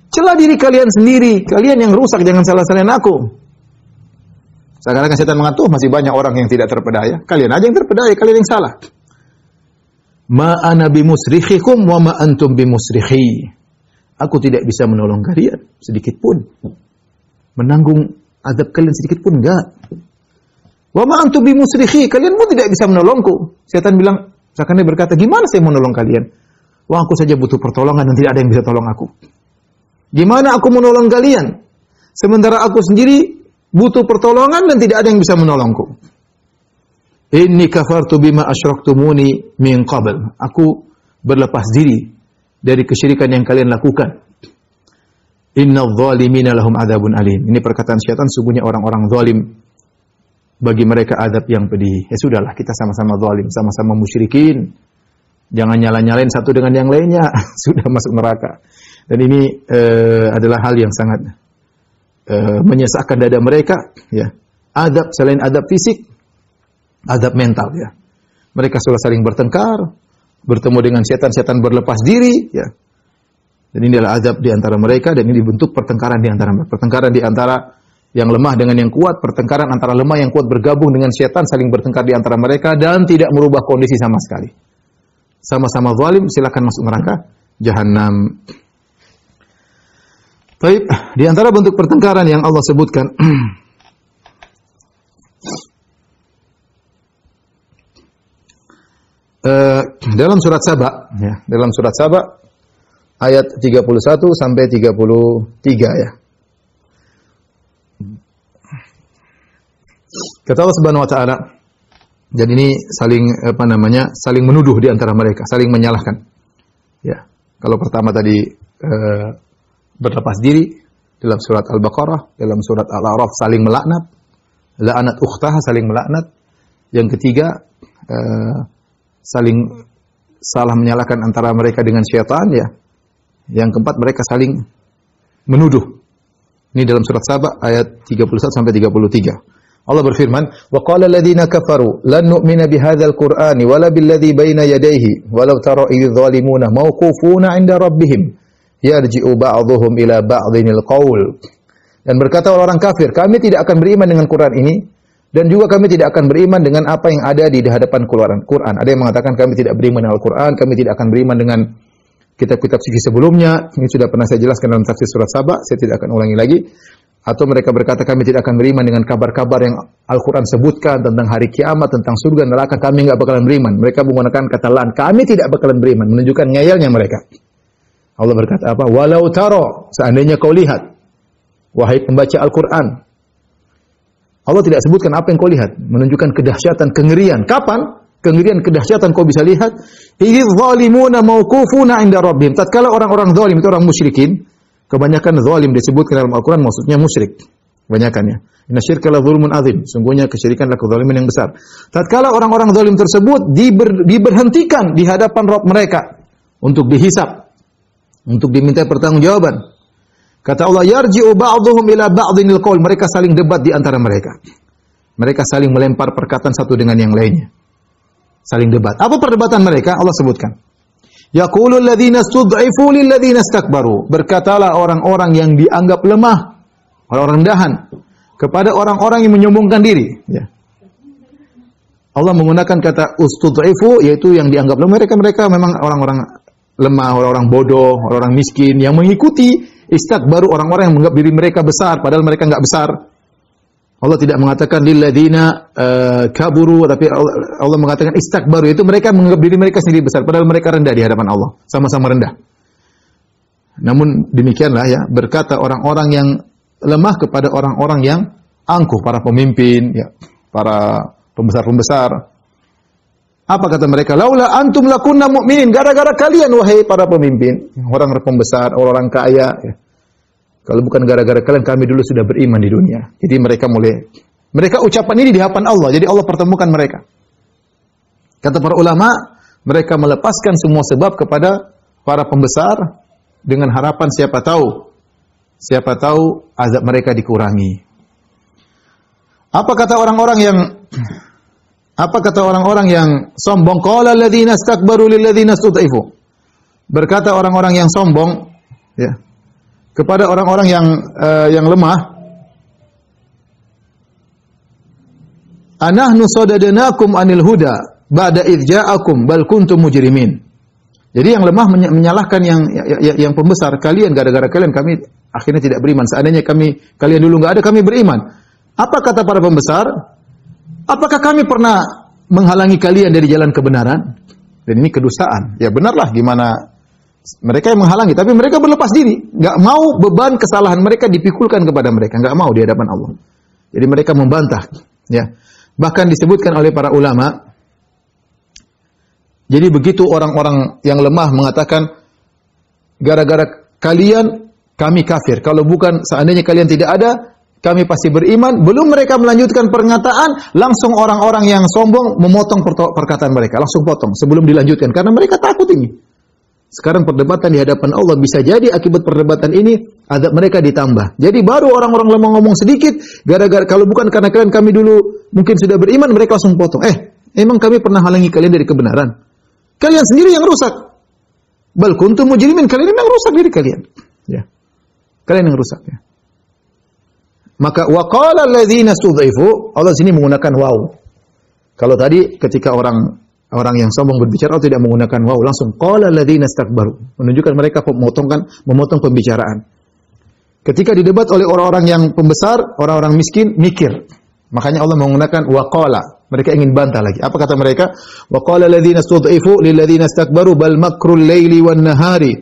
Cela diri kalian sendiri. Kalian yang rusak, jangan salah-salahin aku. Sekarang setan mengatakan masih banyak orang yang tidak terpedaya. Kalian aja yang terpedaya, kalian yang salah. Ma ana bimusrikhikum wa ma antum bimusrikhi. Aku tidak bisa menolong kalian sedikit pun. Menanggung azab kalian sedikit pun enggak. Wa ma antum bimusrikhi, kalian pun tidak bisa menolongku. Setan bilang, seakan dia berkata, gimana saya menolong kalian? Wah, aku saja butuh pertolongan dan tidak ada yang bisa tolong aku. Gimana aku menolong kalian? Sementara aku sendiri butuh pertolongan dan tidak ada yang bisa menolongku. Inni kafartu bima asyraktumuni min qabl. Aku berlepas diri dari kesyirikan yang kalian lakukan. Innadh dhalimina lahum adzabun alim. Ini perkataan syaitan, sungguhnya orang-orang zalim bagi mereka azab yang pedih. Ya sudahlah, kita sama-sama zalim, sama-sama musyrikin. Jangan nyala-nyalain satu dengan yang lainnya. Sudah masuk neraka. Dan ini adalah hal yang sangat menyesakkan dada mereka, ya. Adab selain adab fisik, adab mental, ya. Mereka sudah saling bertengkar, bertemu dengan setan-setan berlepas diri, ya. Dan ini adalah adab di antara mereka, dan ini dibentuk pertengkaran di antara mereka. Pertengkaran di antara yang lemah dengan yang kuat, pertengkaran antara lemah yang kuat bergabung dengan setan, saling bertengkar di antara mereka dan tidak merubah kondisi sama sekali. Sama-sama zalim, silakan masuk neraka Jahannam. Baik, di antara bentuk pertengkaran yang Allah sebutkan dalam surat Saba, ya, dalam surat Saba ayat 31 sampai 33, ya. Kata Allah Subhanahu wa taala, dan ini saling saling menuduh di antara mereka, saling menyalahkan. Ya. Kalau pertama tadi berlepas diri dalam surat Al-Baqarah, dalam surat Al-A'raf saling melaknat, la'anat ukhtaha, saling melaknat. Yang ketiga saling salah menyalahkan antara mereka dengan syaitan, ya. Yang keempat mereka saling menuduh. Ini dalam surat Saba ayat 31 sampai 33. Allah berfirman, "Wa qala alladziina kafaru lan nu'mina bihadzal qur'ani wala billadzi baina yadayhi walau tara idz zalimuna mawqufuna 'inda rabbihim yarji'u ba'dhuhum ila ba'dhinil qaul." Dan berkata orang kafir, kami tidak akan beriman dengan Quran ini dan juga kami tidak akan beriman dengan apa yang ada di hadapan Quran. Ada yang mengatakan kami tidak beriman dengan Al-Quran, kami tidak akan beriman dengan kitab-kitab suci sebelumnya. Ini sudah pernah saya jelaskan dalam tafsir surat Saba, saya tidak akan ulangi lagi. Atau mereka berkata kami tidak akan beriman dengan kabar-kabar yang Al-Quran sebutkan tentang hari kiamat, tentang surga, neraka, kami enggak bakalan beriman. Mereka menggunakan kata lan, kami tidak bakalan beriman, menunjukkan ngeyelnya mereka. Allah berkata apa? Walau taro, seandainya kau lihat, wahai pembaca Al-Quran. Allah tidak sebutkan apa yang kau lihat, menunjukkan kedahsyatan, kengerian. Kapan? Kengerian, kedahsyatan kau bisa lihat. Idz zalimuna mauqufuna 'inda rabbihim. Tatkala orang-orang zalim itu orang musyrikin, kebanyakan zalim disebutkan dalam Al-Quran maksudnya musyrik. Kebanyakannya. Inna syirka la dzulmun adzim. Sungguhnya kesyirikan adalah kezaliman yang besar. Tatkala orang-orang zalim tersebut diberhentikan di hadapan Rabb mereka untuk dihisab, untuk diminta pertanggungjawaban. Kata Allah, yarji'u ba'dhuhum ila ba'dhinil qaul. Mereka saling debat di antara mereka. Mereka saling melempar perkataan satu dengan yang lainnya. Saling debat. Apa perdebatan mereka? Allah sebutkan. Yaqulul ladzina stud'ifu lil ladzina istakbaru. Berkatalah orang-orang yang dianggap lemah, orang-orang rendahan, kepada orang-orang yang menyombongkan diri, ya. Allah menggunakan kata ustud'ifu, yaitu yang dianggap lemah. Mereka memang orang-orang lemah, orang-orang bodoh, orang-orang miskin yang mengikuti istakbaru, orang-orang yang menganggap diri mereka besar padahal mereka enggak besar. Allah tidak mengatakan lil ladzina kaburu, tapi Allah mengatakan istakbaru, itu mereka menganggap diri mereka sendiri besar padahal mereka rendah di hadapan Allah, sama-sama rendah. Namun demikianlah, ya, berkata orang-orang yang lemah kepada orang-orang yang angkuh, para pemimpin, ya, para pembesar-pembesar. Apa kata mereka? Laula antum lakunna mu'minin. Gara-gara kalian wahai para pemimpin, orang pembesar, orang kaya, ya. Kalau bukan gara-gara kalian, kami dulu sudah beriman di dunia. Jadi mereka ucapan ini di hadapan Allah. Jadi Allah pertemukan mereka. Kata para ulama, mereka melepaskan semua sebab kepada para pembesar dengan harapan siapa tahu azab mereka dikurangi. Apa kata orang-orang yang sombong? Qala alladzina istakbaru lil ladzina istud'ifu. Berkata orang-orang yang sombong, ya, kepada orang-orang yang lemah, anahnu sadadnakum anil huda ba'da idz ja'akum bal kuntum mujrimin. Jadi yang lemah menyalahkan yang pembesar, kalian gara-gara kalian kami akhirnya tidak beriman. Seandainya kalian dulu enggak ada, kami beriman. Apa kata para pembesar? Apakah kami pernah menghalangi kalian dari jalan kebenaran? Dan ini kedustaan. Ya benarlah, gimana mereka yang menghalangi, tapi mereka berlepas diri, enggak mau beban kesalahan mereka dipikulkan kepada mereka, enggak mau di hadapan Allah. Jadi mereka membantah, ya. Bahkan disebutkan oleh para ulama, jadi begitu orang-orang yang lemah mengatakan gara-gara kalian kami kafir, kalau bukan seandainya kalian tidak ada, kami pasti beriman. Belum mereka melanjutkan pernyataan, langsung orang-orang yang sombong memotong perkataan mereka, langsung potong sebelum dilanjutkan karena mereka takut ini. Sekarang perdebatan di hadapan Allah bisa jadi akibat perdebatan ini azab mereka ditambah. Jadi baru orang-orang lemah ngomong sedikit, gara-gara kalau bukan karena kalian kami dulu mungkin sudah beriman, mereka langsung potong. Emang kami pernah halangi kalian dari kebenaran? Kalian sendiri yang rusak. Bal kuntum mujrimin, kalian yang rusak diri kalian. Ya. Kalian yang rusak ya. Maka waqala alladzina stud'ifu, Allah sini menggunakan waw. Kalau tadi ketika orang yang sombong berbicara, Allah tidak menggunakan waw, langsung qala alladzina istakbaru, menunjukkan mereka memotong pembicaraan. Ketika didebat oleh orang-orang yang pembesar, orang-orang miskin mikir. Makanya Allah menggunakan waqala. Mereka ingin bantah lagi. Apa kata mereka? Waqala alladzina stud'ifu lil ladzina istakbaru bal makrul laili wan nahari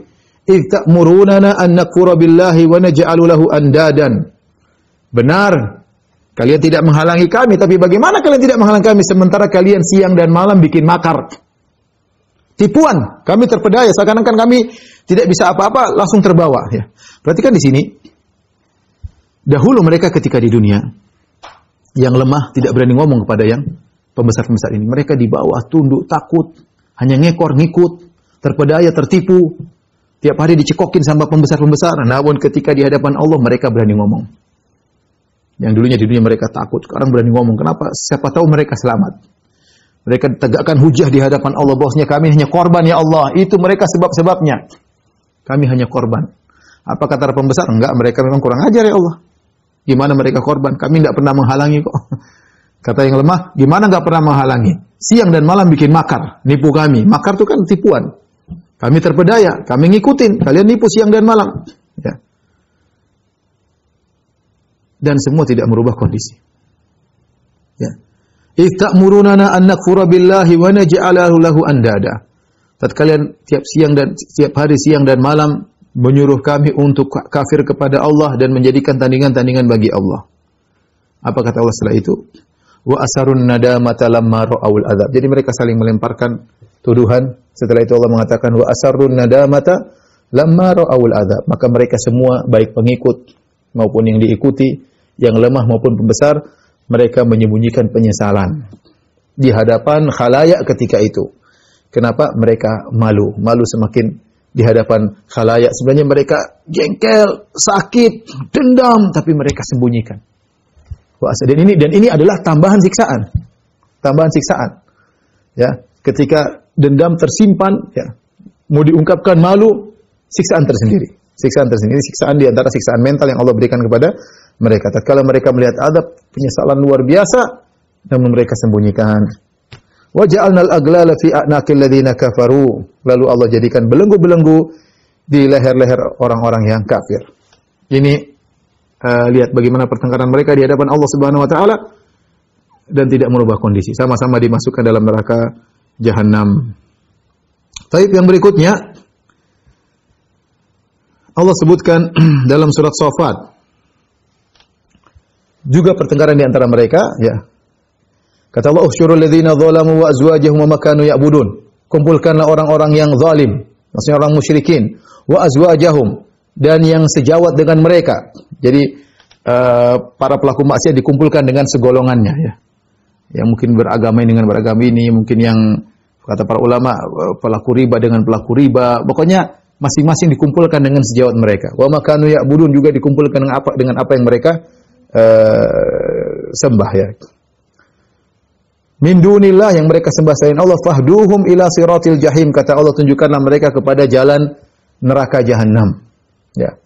idh ta'murunana an nakfura billahi wa naj'alu lahu andadan. Benar, kalian tidak menghalangi kami, tapi bagaimana kalian tidak menghalangi kami sementara kalian siang dan malam bikin makar? Tipuan, kami terpedaya, seakan-akan kami tidak bisa apa-apa, langsung terbawa. Ya. Perhatikan di sini, dahulu mereka ketika di dunia, yang lemah tidak berani ngomong kepada yang pembesar-pembesar ini. Mereka di bawah, tunduk, takut, hanya ngekor, ngikut, terpedaya, tertipu. Tiap hari dicekokin sama pembesar-pembesar, namun ketika di hadapan Allah mereka berani ngomong. Yang dulunya di dunia mereka takut, sekarang berani ngomong. Kenapa? Siapa tahu mereka selamat. Mereka tegakkan hujah di hadapan Allah, bahwasanya kami hanya korban ya Allah. Itu mereka sebab-sebabnya. Kami hanya korban. Apa kata pembesar? Enggak, mereka memang kurang ajar ya Allah. Gimana mereka korban? Kami tidak pernah menghalangi kok. Kata yang lemah, gimana enggak pernah menghalangi? Siang dan malam bikin makar, nipu kami. Makar itu kan tipuan. Kami terpedaya, kami ngikutin. Kalian nipu siang dan malam. Ya. Dan semua tidak merubah kondisi. Ya. Ita'murunana an nakfura billahi wa naj'alahu lahu andada. Tatkala kalian tiap hari siang dan malam menyuruh kami untuk kafir kepada Allah dan menjadikan tandingan-tandingan bagi Allah. Apa kata Allah setelah itu? Wa asarun nadamata lamma ra'aul adzab. Jadi mereka saling melemparkan tuduhan. Setelah itu Allah mengatakan wa asarun nadamata lamma ra'aul adzab. Maka mereka semua baik pengikut maupun yang diikuti, yang lemah maupun pembesar, mereka menyembunyikan penyesalan di hadapan khalayak ketika itu. Kenapa? Mereka malu. Malu semakin di hadapan khalayak. Sebenarnya mereka jengkel, sakit, dendam, tapi mereka sembunyikan. Dan ini adalah tambahan siksaan. Tambahan siksaan. Ya, ketika dendam tersimpan, ya, mau diungkapkan malu, siksaan tersendiri. Siksaan tersendiri, siksaan di antara siksaan mental yang Allah berikan kepada mereka. Tatkala mereka melihat azab, penyesalan luar biasa, namun mereka sembunyikan. Wa ja'alnal aglala fi a'naqil ladzina kafaru. Lalu Allah jadikan belenggu-belenggu di leher-leher orang-orang yang kafir. Ini lihat bagaimana pertengkaran mereka di hadapan Allah Subhanahu wa taala dan tidak merubah kondisi. Sama-sama dimasukkan dalam neraka Jahannam. Taib yang berikutnya Allah sebutkan dalam surat Shafat juga pertengkaran di antara mereka, ya. Kata Allah, "Usyurul ladzina zalamu wa azwajuhum wa ma kanu ya'budun." Kumpulkanlah orang-orang yang zalim, maksudnya orang musyrikin, wa azwajahum, dan yang sejawat dengan mereka. Jadi para pelaku maksiat dikumpulkan dengan segolongannya, ya. Yang mungkin beragama ini dengan beragama ini, mungkin yang kata para ulama pelaku riba dengan pelaku riba. Pokoknya masing-masing dikumpulkan dengan sejawat mereka. Wa ma kanu ya'budun juga dikumpulkan dengan apa yang mereka sembah, ya. Min dunillah, yang mereka sembah selain Allah, fahduhum ila siratil jahim. Kata Allah, tunjukkanlah mereka kepada jalan neraka Jahannam. Ya.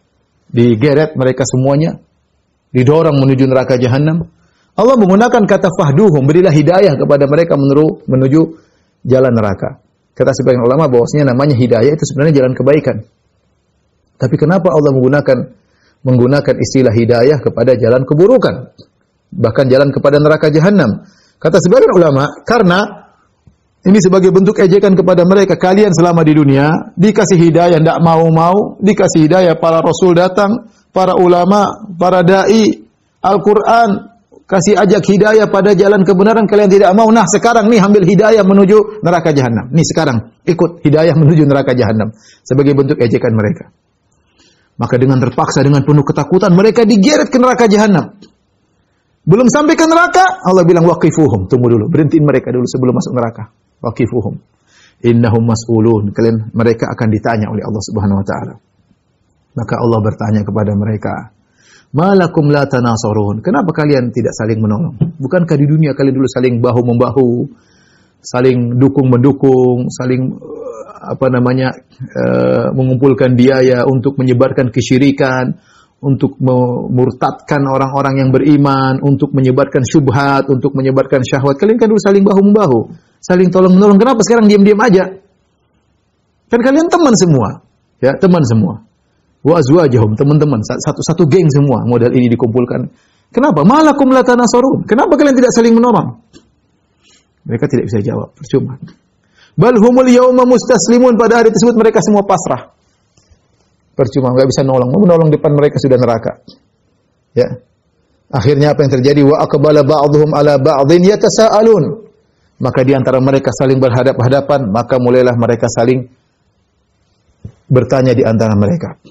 Digeret mereka semuanya, didorong menuju neraka Jahannam. Allah menggunakan kata fahduhum, berilah hidayah kepada mereka menuju jalan neraka. Kata sebagian ulama bahwasanya namanya hidayah itu sebenarnya jalan kebaikan. Tapi kenapa Allah menggunakan istilah hidayah kepada jalan keburukan, bahkan jalan kepada neraka Jahannam? Kata sebagian ulama, karena ini sebagai bentuk ejekan kepada mereka. Kalian selama di dunia dikasih hidayah, tidak mau-mau dikasih hidayah. Para rasul datang, para ulama, para dai, Al-Quran kasih ajak hidayah pada jalan kebenaran, kalian tidak mau. Nah sekarang nih ambil hidayah menuju neraka Jahannam. Nih sekarang ikut hidayah menuju neraka Jahannam sebagai bentuk ejekan mereka. Maka dengan terpaksa, dengan penuh ketakutan, mereka digeret ke neraka Jahannam. Belum sampai ke neraka, Allah bilang waqifuhum, tunggu dulu, berhentiin mereka dulu sebelum masuk neraka. Waqifuhum. innahum mas'ulun. Mereka akan ditanya oleh Allah Subhanahu wa taala. Maka Allah bertanya kepada mereka, "Malakum la tanasarun?" Kenapa kalian tidak saling menolong? Bukankah di dunia kalian dulu saling bahu-membahu, saling dukung-mendukung, saling mengumpulkan biaya untuk menyebarkan kesyirikan, untuk memurtadkan orang-orang yang beriman, untuk menyebarkan syubhat, untuk menyebarkan syahwat. Kalian kan dulu saling bahu-membahu, saling tolong-menolong. Kenapa sekarang diam-diam aja? Kan kalian teman semua. Ya, teman semua. Wa azwajahum, teman-teman, satu geng semua, modal ini dikumpulkan. Kenapa? Malakum la tanasarun. Kenapa kalian tidak saling menolong? Mereka tidak bisa jawab, percuma. Bal humul yauma mustaslimun, pada hari tersebut mereka semua pasrah. Percuma, enggak bisa nolong. Mau menolong depan mereka sudah neraka. Ya. Akhirnya apa yang terjadi? Wa aqbala ba'dhum ala ba'dhin yatasaalun. Maka di antara mereka saling berhadap-hadapan, maka mulailah mereka saling bertanya di antara mereka.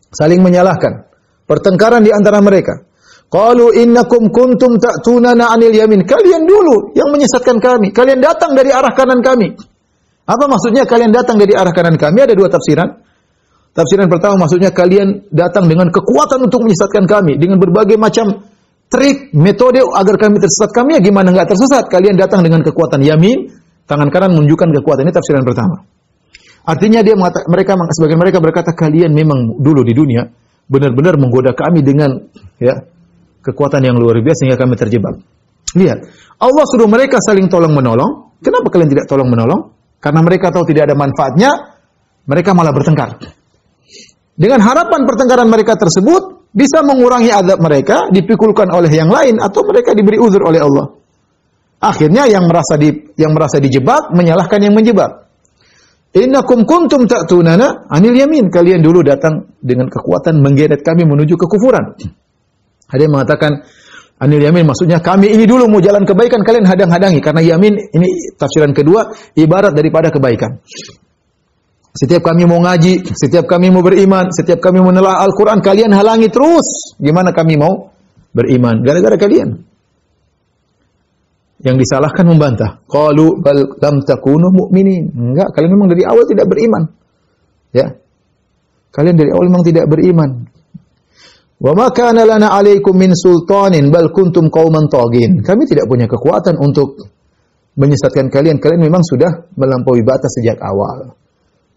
Saling menyalahkan. Pertengkaran di antara mereka. Qalu innakum kuntum ta'tunana 'anil yamin. Kalian dulu yang menyesatkan kami. Kalian datang dari arah kanan kami. Apa maksudnya kalian datang dari arah kanan kami? Ada dua tafsiran. Tafsiran pertama maksudnya kalian datang dengan kekuatan untuk menyesatkan kami, dengan berbagai macam trik, metode agar kami tersesat. Kami ya gimana enggak tersesat? Kalian datang dengan kekuatan yamin, tangan kanan menunjukkan kekuatan. Ini tafsiran pertama. Artinya sebagian mereka berkata kalian memang dulu di dunia benar-benar menggoda kami dengan kekuatan yang luar biasa sehingga kami terjebak. Lihat, Allah suruh mereka saling tolong menolong. Kenapa kalian tidak tolong menolong? Karena mereka tahu tidak ada manfaatnya, mereka malah bertengkar. Dengan harapan pertengkaran mereka tersebut bisa mengurangi azab mereka, dipikulkan oleh yang lain, atau mereka diberi uzur oleh Allah. Akhirnya yang merasa dijebak menyalahkan yang menjebak. Innakum kuntum ta'tunana 'anil yamin. Kalian dulu datang dengan kekuatan menggeret kami menuju kekufuran. Ada yang mengatakan 'anil yamin maksudnya kami ini dulu mau jalan kebaikan, kalian hadang-hadangi. Karena yamin ini tafsiran kedua ibarat daripada kebaikan. Setiap kami mau ngaji, setiap kami mau beriman, setiap kami mau menelaah Al-Quran, kalian halangi terus. Gimana kami mau beriman? Gara-gara kalian. Yang disalahkan membantah. Qalu bal lam takunu mu'minin. Enggak, kalian memang dari awal tidak beriman. Ya. Kalian dari awal memang tidak beriman. Wa ma kana lana 'alaikum min sultanin bal kuntum qauman taghin. Kami tidak punya kekuatan untuk menyesatkan kalian. Kalian memang sudah melampaui batas sejak awal.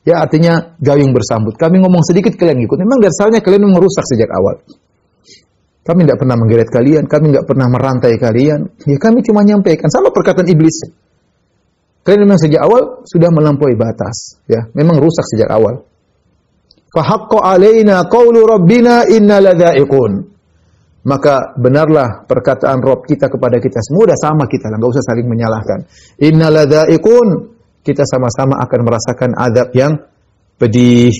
Ya, artinya gayung bersambut. Kami ngomong sedikit, kalian ikut. Memang dasarnya kalian merusak sejak awal. Kami tidak pernah menggeret kalian, kami tidak pernah merantai kalian. Ya, kami cuma nyampaikan. Sama perkataan iblis. Kalian memang sejak awal sudah melampaui batas. Ya, memang rusak sejak awal. Fahaqqa alaina qawlu rabbina inna ladza'iqun. Maka benarlah perkataan Rabb kita kepada kita semua. Udah sama kita lah, enggak usah saling menyalahkan. Inna ladza'iqun. Kita sama-sama akan merasakan azab yang pedih.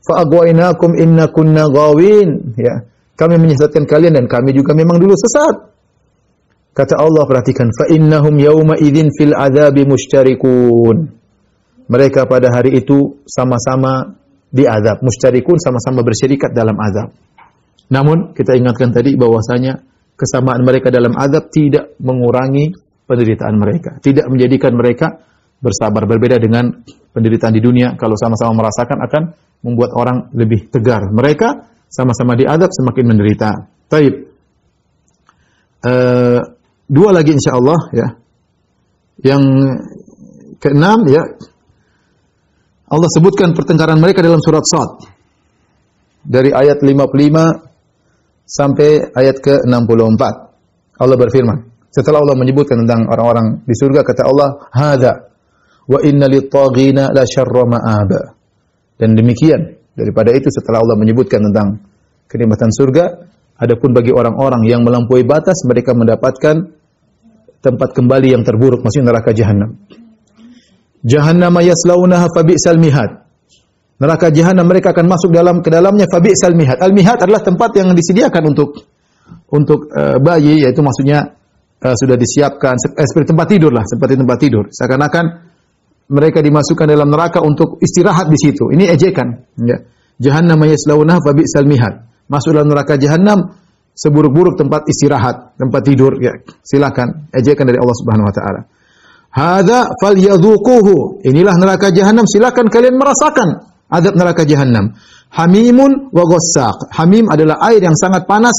Fa aghwaynakum inna kunna ghawin. Ya, kami menyesatkan kalian dan kami juga memang dulu sesat. Kata Allah, perhatikan, fa innahum yauma idzin fil adzabi musytarikun. Mereka pada hari itu sama-sama diazab, musytarikun, sama-sama bersyirikat dalam azab. Namun kita ingatkan tadi bahwasanya kesamaan mereka dalam azab tidak mengurangi penderitaan mereka, tidak menjadikan mereka bersabar. Berbeda dengan penderitaan di dunia, kalau sama-sama merasakan akan membuat orang lebih tegar. Mereka sama-sama diazab semakin menderita. Taib. Dua lagi insyaallah ya. Yang keenam ya. Allah sebutkan pertengkaran mereka dalam surat Shad. Dari ayat 55 sampai ayat ke-64. Allah berfirman. Setelah Allah menyebutkan tentang orang-orang di surga, kata Allah, "Hadza wa inna lit-taghina la syarra ma'aba." Dan demikian, daripada itu setelah Allah menyebutkan tentang kenikmatan surga, adapun bagi orang-orang yang melampaui batas, mereka mendapatkan tempat kembali yang terburuk, maksudnya neraka jahanam. Jahannam yaslaunaha fa bi'sal mihad. Neraka jahanam mereka akan masuk ke dalamnya fa bi'sal mihad. Al-mihad adalah tempat yang disediakan untuk bayi, yaitu maksudnya sudah disiapkan seperti tempat tidur lah, seperti tempat tidur. Seakan-akan mereka dimasukkan dalam neraka untuk istirahat di situ. Ini ejekan. Ya. Jahannam yaslaunaha fa bi'sal mihad. Masuk dalam neraka jahanam seburuk-buruk tempat istirahat, tempat tidur. Ya. Silakan, ejekan dari Allah Subhanahu Wa Taala. Hadza falyadhuquhu. Inilah neraka jahanam, silakan kalian merasakan azab neraka jahanam. Hamimun wa ghassaq. Hamim adalah air yang sangat panas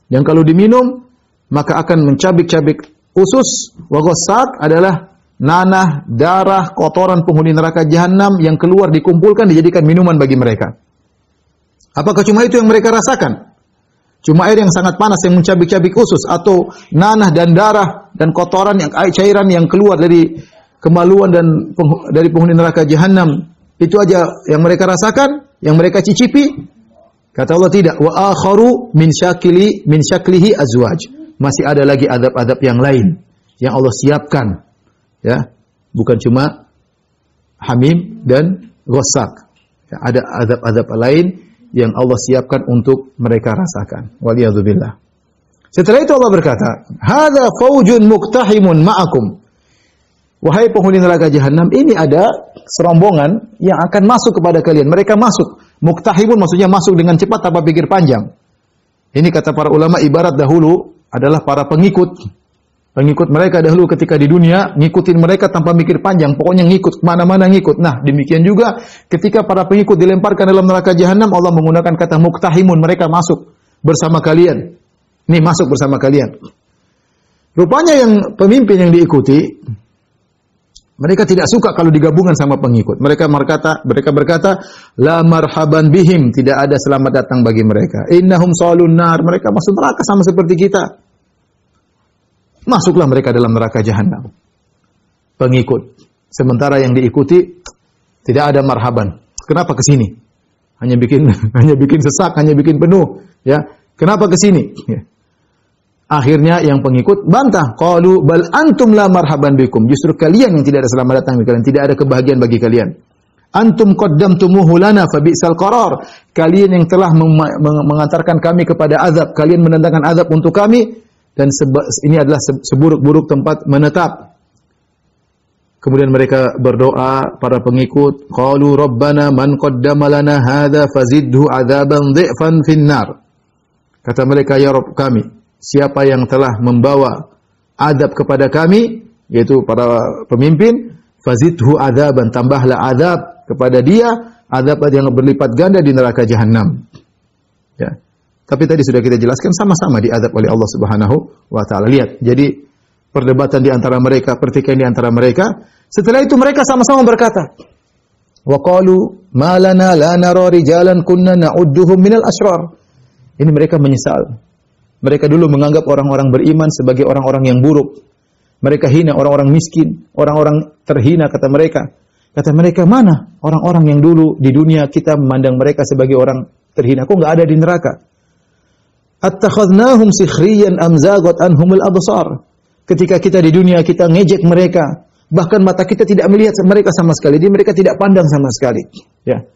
yang kalau diminum maka akan mencabik-cabik usus. Wa ghassaq adalah nanah, darah, kotoran penghuni neraka jahanam yang keluar dikumpulkan dijadikan minuman bagi mereka. Apakah cuma itu yang mereka rasakan? Cuma air yang sangat panas yang mencabik-cabik usus, atau nanah dan darah dan kotoran yang cairan yang keluar dari kemaluan dan dari penghuni neraka jahanam. Itu aja yang mereka rasakan, yang mereka cicipi? Kata Allah tidak. Wa akharu min syaklihi azwaj. Masih ada lagi adab-adab yang lain yang Allah siapkan. Ya, bukan cuma hamim dan ghassaq. Ya, ada adab-adab lain yang Allah siapkan untuk mereka rasakan. Waliyadzubillah. Setelah itu Allah berkata, "Hadza faujun muqtahimun ma'akum." Wahai penghuni neraka jahanam, ini ada serombongan yang akan masuk kepada kalian. Mereka masuk. Muqtahimun maksudnya masuk dengan cepat tanpa pikir panjang. Ini kata para ulama ibarat dahulu adalah para pengikut. Pengikut mereka dahulu ketika di dunia, ngikutin mereka tanpa mikir panjang, pokoknya ngikut, kemana-mana ngikut. Nah, demikian juga ketika para pengikut dilemparkan dalam neraka jahanam, Allah menggunakan kata muqtahimun, mereka masuk bersama kalian. Nih, masuk bersama kalian. Rupanya yang pemimpin yang diikuti, mereka tidak suka kalau digabungkan sama pengikut. Mereka berkata, la marhaban bihim, tidak ada selamat datang bagi mereka. Innahum salun nar, mereka masuk neraka sama seperti kita. Masuklah mereka dalam neraka jahanam. Pengikut. Sementara yang diikuti tidak ada marhaban. Kenapa ke sini? Hanya bikin sesak, hanya bikin penuh, ya. Kenapa ke sini? Ya. Akhirnya yang pengikut bantah, qalu bal antum la marhaban bikum. Justru kalian yang tidak ada selamat datang bagi kalian, tidak ada kebahagiaan bagi kalian. Antum qaddamtumuhu lana fa bi'sal qarar. Kalian yang telah mengantarkan kami kepada azab, kalian mendatangkan azab untuk kami. Dan ini adalah seburuk-buruk tempat menetap. Kemudian mereka berdoa, para pengikut, qalu rabbana man qaddama lana hadza fazidhu adzaban dhi'fan finnar. Kata mereka, ya Rabb kami, siapa yang telah membawa azab kepada kami, yaitu para pemimpin, fazidhu adzaban, tambahlah azab kepada dia, azab yang berlipat ganda di neraka jahanam. Ya. Tapi tadi sudah kita jelaskan sama-sama diazab oleh Allah Subhanahu wa taala. Lihat, jadi perdebatan di antara mereka, pertikaian di antara mereka. Setelah itu mereka sama-sama berkata, wa qalu ma lana la nara rijalan kunna na'udduhum minal asyrar. Ini mereka menyesal. Mereka dulu menganggap orang-orang beriman sebagai orang-orang yang buruk. Mereka hina orang-orang miskin, orang-orang terhina kata mereka. Kata mereka, mana orang-orang yang dulu di dunia kita memandang mereka sebagai orang terhina, kok enggak ada di neraka? Attakhadnahum sikhriyan am zaghat anhumul absar. Ketika kita di dunia kita ngejek mereka, bahkan mata kita tidak melihat mereka sama sekali, jadi mereka tidak pandang sama sekali. Ya.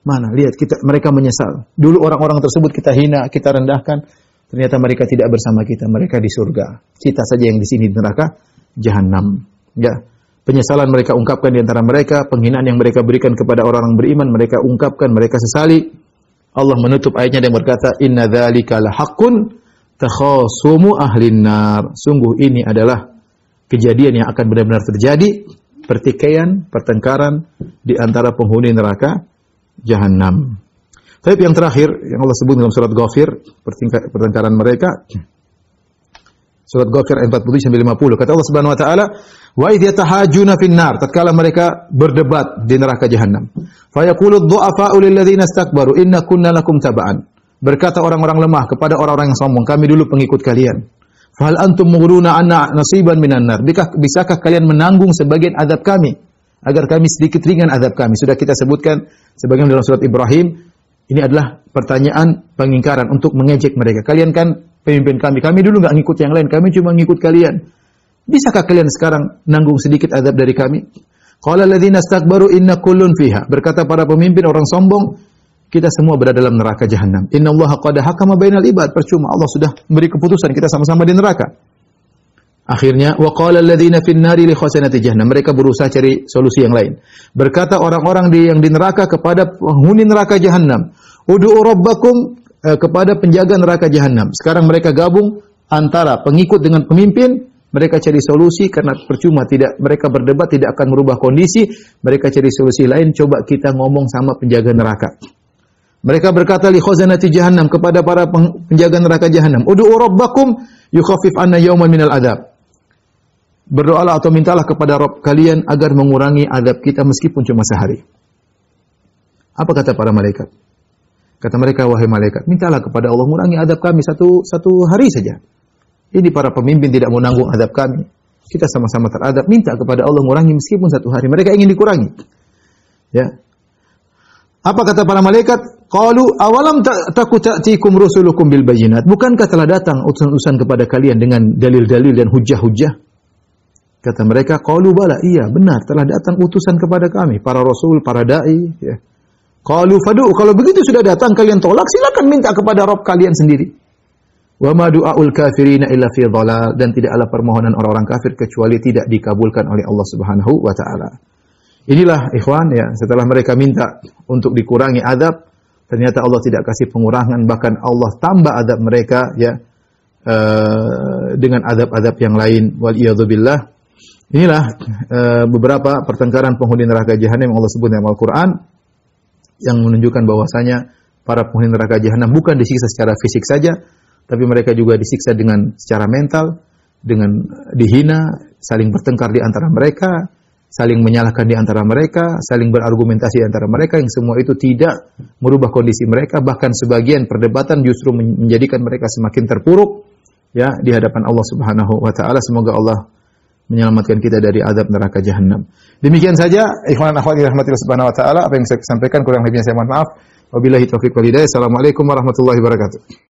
Mana? Lihat mereka menyesal. Dulu orang-orang tersebut kita hina, kita rendahkan, ternyata mereka tidak bersama kita, mereka di surga. Kita saja yang di sini di neraka jahanam. Ya. Penyesalan mereka ungkapkan di antara mereka, penghinaan yang mereka berikan kepada orang-orang beriman mereka ungkapkan, mereka sesali. Allah menutup ayatnya dan berkata, inna dzalika lahaqqun takhasumu ahlin nar. Sungguh ini adalah kejadian yang akan benar-benar terjadi, pertikaian, pertengkaran di antara penghuni neraka jahanam. Tapi yang terakhir yang Allah sebut dalam surat Ghafir, pertengkaran mereka, surat Ghafir ayat 47 sampai 50. Kata Allah Subhanahu wa taala, wa idh yatahajuna fin nar, tatkala mereka berdebat di neraka jahanam. Fa yaqulu ad-du'afa'u lil ladzina istakbaru inna kunna lakum taba'an. Berkata orang-orang lemah kepada orang-orang yang sombong, kami dulu pengikut kalian. Fa hal antum mughruna anna nasiban minan nar. Bisakah kalian menanggung sebagian azab kami agar kami sedikit ringan azab kami? Sudah kita sebutkan sebagian dalam surat Ibrahim. Ini adalah pertanyaan pengingkaran untuk mengejek mereka. Kalian kan pemimpin kami. Kami dulu enggak ngikut yang lain, kami cuma ngikut kalian. Bisakah kalian sekarang nanggung sedikit azab dari kami? Qala alladziina istakbaru inna kullun fiha. Berkata para pemimpin orang sombong, kita semua berada dalam neraka jahanam. Innallaha qad hakama bainal ibad. Percuma, Allah sudah memberi keputusan, kita sama-sama di neraka. Akhirnya wa qala alladziina fin nari li khasanati jahannam. Mereka berusaha cari solusi yang lain. Berkata orang-orang yang di neraka kepada penghuni neraka jahanam, ud'u rabbakum, kepada penjaga neraka jahanam. Sekarang mereka gabung antara pengikut dengan pemimpin, Mereka cari solusi karena percuma, tidak mereka berdebat tidak akan merubah kondisi. Mereka cari solusi lain. Coba kita ngomong sama penjaga neraka. Mereka berkata li khazanati jahannam, kepada para penjaga neraka jahannam, ud'u rabbakum yukhaffif anna yawman minal adab. Berdoalah atau mintalah kepada Rabb kalian agar mengurangi adab kita meskipun cuma sehari. Apa kata para malaikat? Kata mereka, wahai malaikat, mintalah kepada Allah mengurangi adab kami satu hari saja. Ini para pemimpin tidak mau nanggung adab kami. Kita sama-sama teradab, minta kepada Allah mengurangi meskipun satu hari. Mereka ingin dikurangi. Ya. Apa kata para malaikat? Qalu awalam taku ta'tikum rusulukum bil bayyinat. Bukankah telah datang utusan-utusan kepada kalian dengan dalil-dalil dan hujjah-hujjah? Kata mereka, qalu bala, iya benar telah datang utusan kepada kami, para rasul, para dai, ya. Qalu fadu, kalau begitu sudah datang kalian tolak, silakan minta kepada Rabb kalian sendiri. Wa ma du'aul kafirina illa fi dhalal, dan tidaklah permohonan orang-orang kafir kecuali tidak dikabulkan oleh Allah Subhanahu wa taala. Inilah ikhwan ya, setelah mereka minta untuk dikurangi adab, ternyata Allah tidak kasih pengurangan, bahkan Allah tambah adab mereka ya dengan adab-adab yang lain. Wal iyadzubillah. Inilah beberapa pertengkaran penghuni neraka jahanam yang Allah sebut dalam Al-Qur'an yang menunjukkan bahwasanya para penghuni neraka jahanam bukan disiksa secara fisik saja, tapi mereka juga disiksa dengan secara mental, dengan dihina, saling bertengkar di antara mereka, saling menyalahkan di antara mereka, saling berargumentasi di antara mereka, yang semua itu tidak merubah kondisi mereka, bahkan sebagian perdebatan justru menjadikan mereka semakin terpuruk ya di hadapan Allah Subhanahu wa taala. Semoga Allah menyelamatkan kita dari azab neraka jahanam. Demikian saja ikhwan akhwat rahmatillah subhanahu wa taala, apa yang saya sampaikan kurang lebihnya saya mohon maaf. Wabillahi taufiq wal hidayah. Assalamualaikum warahmatullahi wabarakatuh.